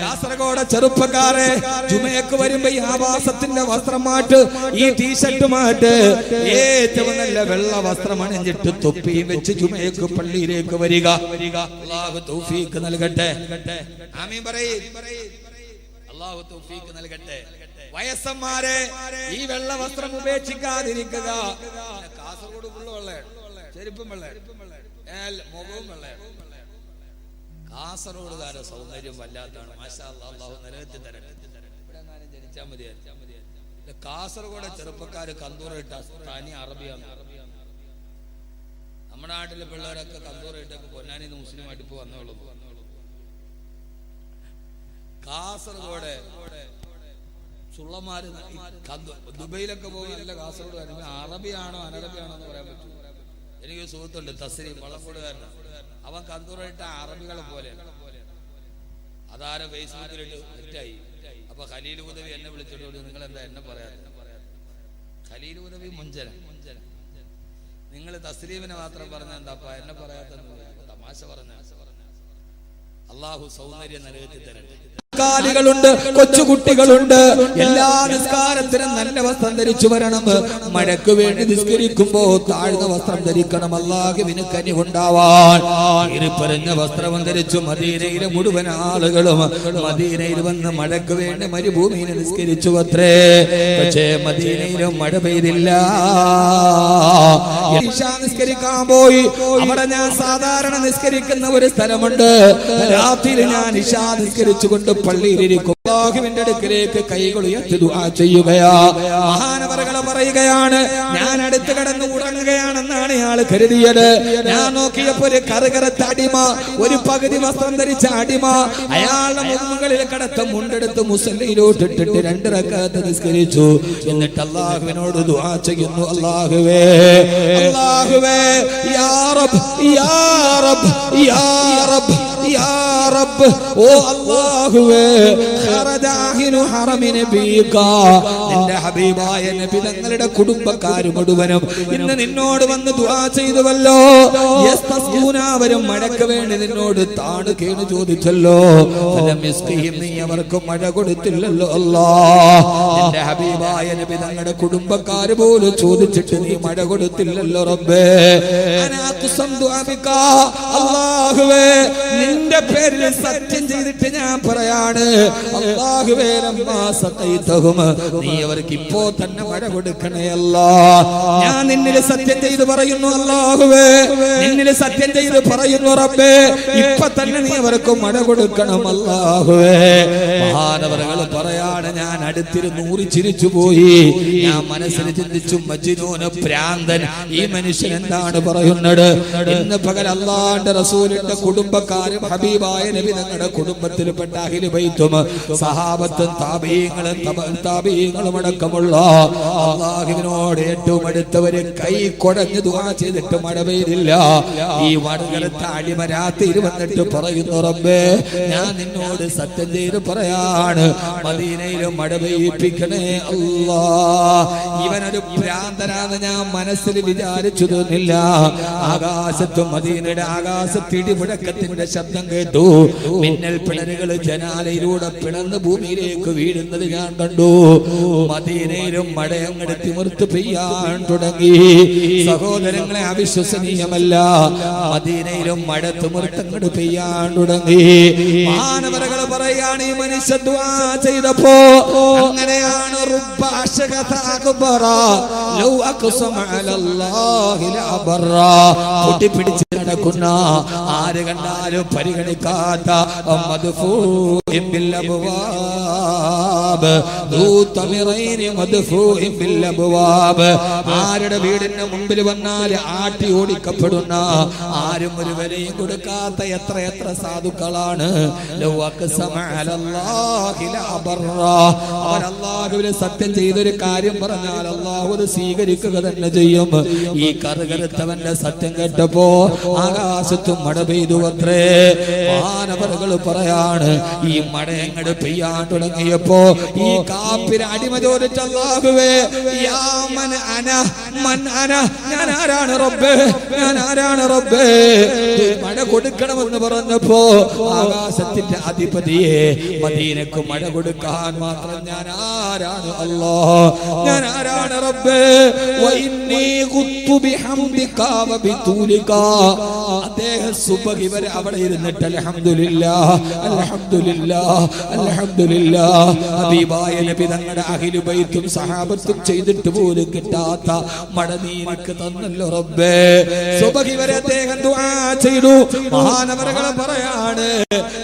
കാസർഗോഡ് ചെറുപ്പക്കാരെ, ജുമയ്ക്ക് വരുമ്പോ ഈ ആവാസത്തിന്റെ വസ്ത്രം മാറ്റ്, ഈ ടീഷർട്ട് മാറ്റ്. ഏറ്റവും നല്ല വെള്ള വസ്ത്രം അണിഞ്ഞിട്ട് തൊപ്പിയും വെച്ച് ജുമയ്ക്ക് പള്ളിയിലേക്ക് വരിക. അല്ലാഹു തൗഫീഖ് നൽകട്ടെ. ആമീൻ പറയ്. അള്ളാഹു തൗഫീഖ് നൽകട്ടെ. വയസ്സന്മാരെ ഈ വെള്ള വസ്ത്രം ഉപേക്ഷിക്കാതിരിക്കുക. കാസർഗോഡ് ഫുള്ള് വെള്ളയാണ്, ചെരുപ്പും വെള്ളയാണ്, മുഖവും വെള്ളയാണ്. കാസർഗോഡുകാരുടെ സൗന്ദര്യം വല്ലാത്താണ്. മാഷാ അല്ലാഹ്, അള്ളാഹു നിലനിർത്തി തരട്ടെ. ഇവിടെ എങ്ങാനും ജനിച്ചാൽ മതിയായിരുന്നു. കാസർഗോഡ് ചെറുപ്പക്കാര് കന്തൂറിട്ട തനി അറബിയാണ്. നമ്മുടെ നാട്ടിലെ പിള്ളേരൊക്കെ കന്തൂറിട്ടൊക്കെ പൊന്നാനിന്ന് മുസ്ലിമായിട്ട് ഇപ്പൊ വന്നോളൂ. കാസർഗോഡ് ചുള്ളന്മാര് ദുബൈയിലൊക്കെ പോകും. നല്ല കാസർഗോഡ് അറബിയാണോ അനറബിയാണോ എന്ന് പറയാൻ പറ്റും. എനിക്ക് സുഹൃത്തുണ്ട് തസ്രീം, വള്ളക്കോടുകാരനാണ്. അവൻ കന്തൂറിട്ട അറബികളെ പോലെയാണ്. അതാരെ ഫേസ്ബുക്കിലിട്ട് തെറ്റായി. അപ്പൊ ഖലീൽ ഉദവി എന്നെ വിളിച്ചിട്ട് നിങ്ങൾ എന്താ എന്നെ പറയാതെ? ഖലീൽ ഉദവി മുഞ്ചന, നിങ്ങൾ തസ്ലീമിനെ മാത്രം പറഞ്ഞ എന്താ എന്നെ പറയാത്ത? തമാശ പറഞ്ഞ. അള്ളാഹു സൗന്ദര്യം നിലനിർത്തി തരട്ടെ. ുണ്ട് കൊച്ചുകുട്ടികളുണ്ട്. എല്ലാ നിസ്കാരത്തിനും നല്ല വസ്ത്രം ധരിച്ചു വരണം. മഴയ്ക്ക് വേണ്ടി നിസ്കരിക്കുമ്പോ താഴ്ന്ന വസ്ത്രം ധരിക്കണം. അല്ലാഹുവിന് കനിവുണ്ടാവാൻ പറഞ്ഞ വസ്ത്രം ധരിച്ചു മദീനയിലെ മുഴുവൻ ആളുകളും മദീനയിൽ വന്ന് മഴയ്ക്ക് വേണ്ടി മരുഭൂമിയിൽ നിസ്കരിച്ചു അത്രേ. പക്ഷേ മദീനയിലും മഴ പെയ്തില്ല. നിസ്കരിക്കാൻ പോയി. അവിടെ ഞാൻ സാധാരണ നിസ്കരിക്കുന്ന ഒരു സ്ഥലമുണ്ട്. രാത്രി ഞാൻ ഇശാ നിസ്കരിച്ചുകൊണ്ട് പള്ളിയിലിരിക്കും. അല്ലാഹുവിന്റെ അടുക്കലേക്ക് കൈകൾ ഉയർത്തി ദുആ ചെയ്യുകയാ. മഹാനവറുകളെ പറയുകയാണ്, ഞാൻ അടുത്ത് കിടന്ന് ഉറങ്ങുകയാണെന്നാണ് ഇയാൾ കരുതിയത്. ഞാൻ നോക്കിയപ്പോ ഒരു കറുകറുത്ത അടിമ, ഒരു പകുതി വസ്ത്രം ധരിച്ച അടിമ, അയാളുടെ മുകളിൽ കിടത്ത മുണ്ടെടുത്ത് മുസല്ലയിലോട്ട് ഇട്ടിട്ട് 2 റക്അത്ത് നിസ്കരിച്ചു. എന്നിട്ട് അല്ലാഹുവിനോട് ദുആ ചെയ്യുന്നു, അല്ലാഹുവേ അല്ലാഹുവേ യാ റബ്ബ് യാ റബ്ബ് യാ റബ്ബ് യാ റബ്ബ്, ഓ അല്ലാഹുവേ നിന്റെ ഹബീബായ നബി തങ്ങളുടെ കുടുംബക്കാർ മുഴുവനും ഇന്ന് നിന്നോട് വന്ന് ദുആ ചെയ്തുവല്ലോ. അവരും മഴയ്ക്ക് വേണ്ടി നിന്നോട് താണു കേണു ചോദിച്ചല്ലോ. നീ അവർക്ക് മഴ കൊടുത്തില്ലല്ലോ അല്ലാഹ്. നിന്റെ ഹബീബായ നബി തങ്ങളുടെ കുടുംബക്കാർ പോലും ചോദിച്ചിട്ട് നീ മഴ കൊടുത്തില്ലല്ലോ റബ്ബേ. അല്ലാഹുവേ നിന്റെ പേരിൽ സത്യം ചെയ്തിട്ട് ഞാൻ പറയാണ്, അല്ലാഹുവേ നീ അവർക്ക് ഇപ്പോ തന്നെ മഴ കൊടുക്കണേ അല്ലാഹ്. ഞാൻ നിന്നിൽ സത്യം ചെയ്ത് പറയുന്നു അല്ലാഹുവേ, നിന്നിൽ സത്യം ചെയ്ത് പറയുന്നു റബ്ബേ, ഇപ്പൊ തന്നെ നീ അവർക്ക് മഴ കൊടുക്കണം അല്ലാഹുവേ. മഹാനവറുകൾ പറയാണ്, ഞാൻ അടുത്തിരുന്ന് ചിരിച്ചു പോയി. ഞാൻ മനസ്സിൽ ചിന്തിച്ചു, മജ്നൂൻ ഭ്രാന്തൻ, ഈ മനുഷ്യൻ എന്താണ് പറയുന്നത്? ഇന്ന് പകൽ അല്ലാഹുവിന്റെ റസൂലിന്റെ കുടുംബക്കാരും ഹബീബായ നബി തങ്ങളുടെ കുടുംബത്തിൽപ്പെട്ട അഹ്ലു ബൈത്തും സഹാബത്തും താബീങ്ങളും അടക്കമുള്ള അല്ലാഹുവിനോട് ഏറ്റവും അടുത്തവര് കൈ കൊടഞ്ഞ് ദുആ ചെയ്തിട്ട് മഴ പെയ്തില്ല. ഈ വടകരത്തെ അടിമ രാത്രി വന്നിട്ട് പറയുന്നു, റബ്ബേ ഞാൻ നിന്നോട് സത്യം ചെയ്ത് പറയാണ്, മദീനയിലും മഴ പെയ്യിപ്പിക്കണേ അല്ലാഹ്. ഇവനൊരു ഭ്രാന്തനാന്ന് ഞാൻ മനസ്സിൽ വിചാരിച്ചു തോന്നില്ല. ആകാശത്തും മദീനയുടെ ആകാശത്ത് ഇടിമുഴക്കത്തിന്റെ ശബ്ദം കേട്ടു. മിന്നൽ പിണരുകൾ ജനാലയിലൂടെ പിളർന്ന് ഭൂമിയിലേക്ക് വീഴുന്നത് ഞാൻ കണ്ടു. മദീനയിലും മഴ അങ്ങട് തിമിർത്ത് പെയ്യാൻ തുടങ്ങി. സഹോദരങ്ങളെ, അവിശ്വസനീയമല്ല, മദീനയിലും മഴ തിമിർത്തങ്ങട് പെയ്യാൻ തുടങ്ങി. മാനവരകൾ പറയാണ്, ഈ മനുഷ്യ ദുആ ചെയ്തപ്പോ അങ്ങനെയാണ് പൊട്ടിപ്പിടിച്ച് നടക്കുന്ന, ആര് കണ്ടാലും പരിഗണിക്കാത്ത ആരുടെ വീടിന്റെ മുമ്പിൽ വന്നാൽ ആട്ടി ഓടിക്കപ്പെടുന്ന, ആരും ഒരു വിലയും കൊടുക്കാത്ത എത്ര എത്ര സാധുക്കളാണ്. അവർ അല്ലാഹുവിനെ സത്യം ചെയ്തൊരു കാര്യം പറഞ്ഞാൽ അല്ലാഹു അത് സ്വീകരിക്കുക തന്നെ ചെയ്യും. ഈ കറുകറുത്തവന്റെ സത്യം കേട്ടപ്പോ ആകാശത്തും മഴ പെയ്തു അത്രേ. മാനവറുകൾ പറയാണ്, ഈ മഴ എങ്ങട് പെയ്യാൻ തുടങ്ങിയപ്പോ ഈ കാപ്പിര അടിമ ചോദിച്ച, അല്ലാഹുവേ യാ മൻ അന മൻ അന, ഞാൻ ആരാണ് റബ്ബേ, ഞാൻ ആരാണ് റബ്ബേ? മഴ കൊടുക്കണമെന്ന് പറഞ്ഞപ്പോ ആകാശത്തിന്റെ അധിപതിയെ, മദീനക്ക് മഴ കൊടുക്കാൻ മാത്രം ഞാൻ ആരാണ് അല്ലാഹ്, ഞാൻ ആരാണ് റബ്ബേ? വഇന്നി ഖുത്തു ബിഹംദിക വബിതൂലിക. അദ്ദേഹം സുബ്ഹി വരെ അവിടെ ഇരുന്നിട്ട് അൽഹംദുലില്ലാഹ് അൽഹംദുലില്ലാഹ് അൽഹംദുലില്ലാഹ്. ഹബീബായ നബി തങ്ങളുടെ അഹ്ലു ബൈത്തും സഹാബത്തും ചെയ്തിട്ട് പോലും കിട്ടാത്ത മഴ നീർക്ക് തന്നല്ലോ റബ്ബേ. സുബഹി വരെ അദ്ദേഹം ദുആ ചെയ്തു. മഹാനവറുകൾ പറയാണ്,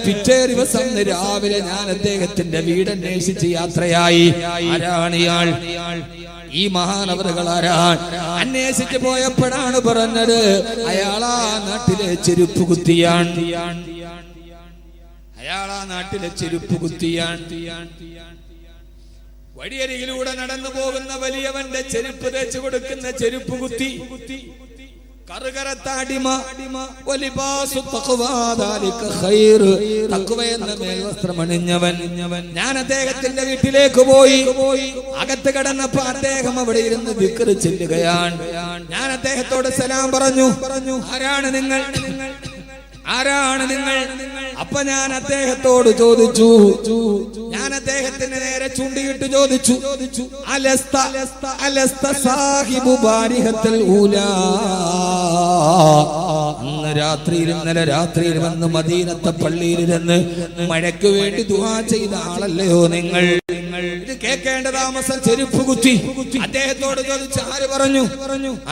പിറ്റേ ദിവസം രാവിലെ ഞാൻ അദ്ദേഹത്തിന്റെ വീട് അന്വേഷിച്ച് യാത്രയായി. ആരാണ് ഇയാൾ? ഈ മഹാനവറുകൾ ആരാണ്? അന്വേഷിച്ച് പോയപ്പോഴാണ് പറഞ്ഞത്, അയാളാ നാട്ടിലെ ചെരുപ്പ് കുത്തിയാണ്. അയാളാ നാട്ടിലെ ചെരുപ്പ് കുത്തിയാണ്. വഴിയരികിലൂടെ നടന്നു പോകുന്ന വലിയവന്റെ ചെരുപ്പ് തേച്ചു കൊടുക്കുന്ന ചെരുപ്പ് കുത്തി. കറുകരത്താടിമ എന്ന മേൽവസ്ത്രം അണിഞ്ഞവൻ. ഞാൻ അദ്ദേഹത്തിന്റെ വീട്ടിലേക്ക് പോയി. അകത്ത് കടന്നപ്പോ അദ്ദേഹം അവിടെ ഇരുന്ന് ദിക്ർ ചെല്ലുകയാണ്. ഞാൻ അദ്ദേഹത്തോട് സലാം പറഞ്ഞു. ആരാണ് നിങ്ങൾ? ആരാണ് നിങ്ങൾ? അപ്പൊ ഞാൻ അദ്ദേഹത്തോട് ചോദിച്ചു, ഞാൻ അദ്ദേഹത്തിന് നേരെ ചൂണ്ടിയിട്ട് ചോദിച്ചു, അലസ്ത സാഹിബു ബാരിഹത്തുൽ ഊലാ. അന്ന് രാത്രിയിലും ഇന്നലെ രാത്രിയിലും വന്ന് മദീനത്തെ പള്ളിയിലിരുന്ന് മഴയ്ക്ക് വേണ്ടി ദുആ ചെയ്ത ആളല്ലയോ നിങ്ങൾ? ഇത് കേൾക്കേണ്ട താമസം ചെരുപ്പ് കുത്തി. അദ്ദേഹത്തോട് ചോദിച്ചു, ആര് പറഞ്ഞു?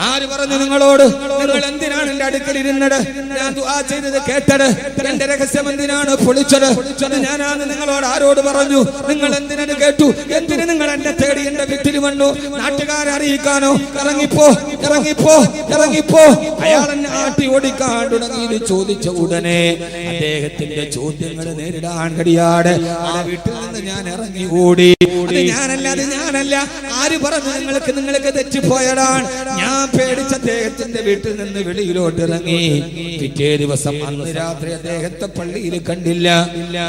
ആര് പറഞ്ഞു നിങ്ങളോട്? നിങ്ങൾ എന്തിനാണ് എന്റെ അടുക്കൽ ഇരുന്നത്? ഞാൻ ദുആ ചെയ്തത് കേട്ടത്. എന്റെ രഹസ്യം എന്തിനാണ് പൊളിച്ചത്? ഞാനാണ് നിങ്ങളോട് ആരോട് പറഞ്ഞു? നിങ്ങൾ എന്തിനത് കേട്ടു? എന്തിന് നിങ്ങൾ എന്നെ തേടി എന്റെ വീട്ടിൽ വന്നു? നാട്ടുകാരെ അറിയിക്കാനോ? ഇറങ്ങിപ്പോ, ഇറങ്ങിപ്പോ, ഇറങ്ങിപ്പോ. അയാൾ എന്നെ ആട്ടി ഓടിക്കാൻ തുടങ്ങി. ചോദിച്ച ഉടനെ അദ്ദേഹത്തിന്റെ ചോദ്യങ്ങൾ നേരിടാൻ കഴിയാതെ ആ വീട്ടിൽ നിന്ന് ഞാൻ ഇറങ്ങി ഓടി. അത് ഞാനല്ല, അത് ഞാനല്ല. ആര് പറഞ്ഞു നിങ്ങൾക്ക്? നിങ്ങൾക്ക് തെറ്റിപ്പോയതാണ്. ഞാൻ പേടിച്ച അദ്ദേഹത്തിന്റെ വീട്ടിൽ നിന്ന് വെളിയിലോട്ട് ഇറങ്ങി. പിറ്റേ ദിവസം അന്ന് രാത്രി അദ്ദേഹത്തെ പള്ളിയിൽ കണ്ടില്ല.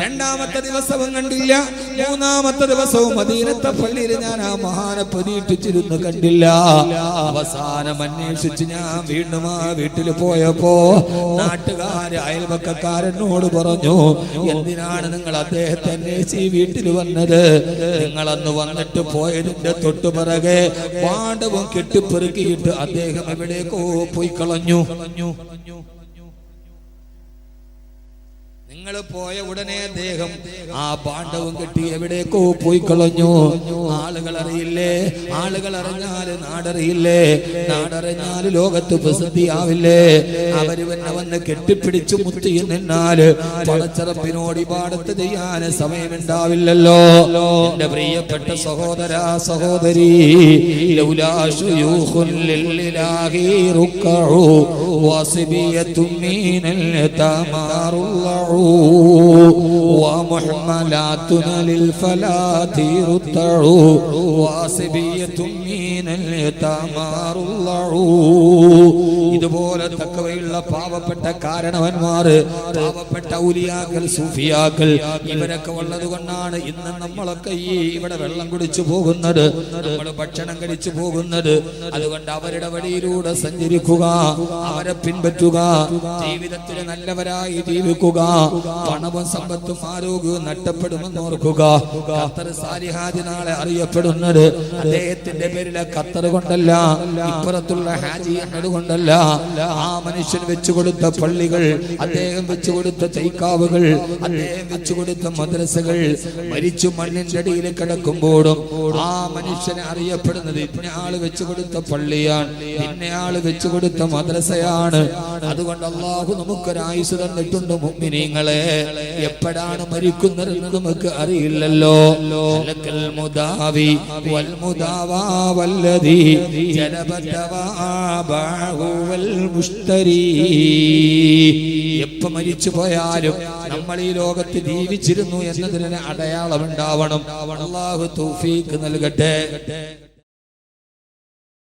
രണ്ടാമത്തെ ദിവസവും കണ്ടില്ല. മൂന്നാമത്തെ ദിവസവും മദീനത്തെ പള്ളിയിൽ ഞാൻ ആ മഹാനെ പ്രതീക്ഷിച്ചിരുന്നു, കണ്ടില്ല. അവസാനം അന്വേഷിച്ച് ഞാൻ വീണ്ടും ആ വീട്ടിൽ പോയപ്പോ നാട്ടുകാര് അയൽവക്കക്കാരനോട് പറഞ്ഞു, എന്തിനാണ് നിങ്ങൾ അദ്ദേഹത്തെ അന്വേഷിച്ച് ഈ വീട്ടിൽ വന്നത്? നിങ്ങളന്ന് വന്നിട്ട് പോയതിന്റെ തൊട്ടുപിറകെ പാണ്ഡവും കെട്ടിപ്പെറുക്കിയിട്ട് അദ്ദേഹം എവിടേക്കോ പോയി കളഞ്ഞു. നിങ്ങൾ പോയ ഉടനെ അദ്ദേഹം ആ പാണ്ഡവും കെട്ടി എവിടേക്കോ പോയി കളഞ്ഞു. ആളുകൾ അറിയില്ലേ? ആളുകൾ അറിഞ്ഞാല് നാടറിയില്ലേ? നാടറിഞ്ഞാൽ ലോകത്ത് പ്രസിദ്ധിയാവില്ലേ? അവര് തന്നെ വന്ന് കെട്ടിപ്പിടിച്ചു മുത്തി നിന്നാല് പടച്ചറപ്പിനോട് ഇബാദത്ത് ചെയ്യാൻ സമയമുണ്ടാവില്ലല്ലോ. എന്റെ പ്രിയപ്പെട്ട സഹോദര സഹോദരി, ലൗലാ ശുയൂഖുൻ ലില്ലാഹി റുക്കഉ വസിബിയത്തും മിനൽ തമാറുല്ലഉ ومحملاتنا للفلاة رتعوا واسبية من اليتامى رضعوا. ഇതുപോലെ തഖ്വയുള്ള പാവപ്പെട്ട കാരണവന്മാർ, പാവപ്പെട്ട ഔലിയാക്കൾ, സൂഫിയാക്കൾ, ഇവരൊക്കെ ഉള്ളത് കൊണ്ടാണ് ഇന്ന് നമ്മളൊക്കെ ഈ ഇവിടെ വെള്ളം കുടിച്ചു പോകുന്നത്, നമ്മൾ ഭക്ഷണം കഴിച്ചു പോകുന്നത്. അതുകൊണ്ട് അവരുടെ വഴിയിലൂടെ സഞ്ചരിക്കുക, അവരെ പിൻപറ്റുക, ജീവിതത്തിൽ നല്ലവരായി ജീവിക്കുക. പണവും സമ്പത്തും ആരോഗ്യവും നഷ്ടപ്പെടുമെന്ന് ഓർക്കുക. ഖത്തർ സാലിഹാജി നാളെ അറിയപ്പെടുന്നത് അദ്ദേഹത്തിന്റെ പേരിലെ ഖത്തർ കൊണ്ടല്ല, ഇപ്പുറത്തുള്ള ഹാജി അഹ്മദ് കൊണ്ടല്ല. ആ മനുഷ്യൻ വെച്ചുകൊടുത്ത പള്ളികൾ, അദ്ദേഹം വെച്ചുകൊടുത്ത തൈക്കാവുകൾ, അദ്ദേഹം വെച്ചുകൊടുത്ത മദ്രസകൾ മരിച്ചു മണ്ണിന്റെ അടിയിൽ കിടക്കുമ്പോഴും ആ മനുഷ്യനെ അറിയപ്പെടുന്നത് ഇന്നയാള് വെച്ചുകൊടുത്ത പള്ളിയാണ്, ഇന്നയാള് വെച്ചുകൊടുത്ത മദ്രസയാണ്. അതുകൊണ്ട് അല്ലാഹു നമുക്കൊരായുസ് തന്നിട്ടുണ്ട്. മുഅ്മിനീങ്ങളെ, എപ്പോഴാണ് മരിക്കുന്നതെന്ന് നമുക്ക് അറിയില്ലല്ലോ. മുദാവി വൽ മുദാവാ വല്ലദീ ജലബതവാബഹു വൽ മുഷ്തരി. എപ്പോ മരിച്ചു പോയാലും നമ്മൾ ഈ ലോകത്ത് ജീവിച്ചിരുന്നു എന്നതിന് അടയാളം ഉണ്ടാവണം. അല്ലാഹു തൗഫീഖ് നൽകട്ടെ.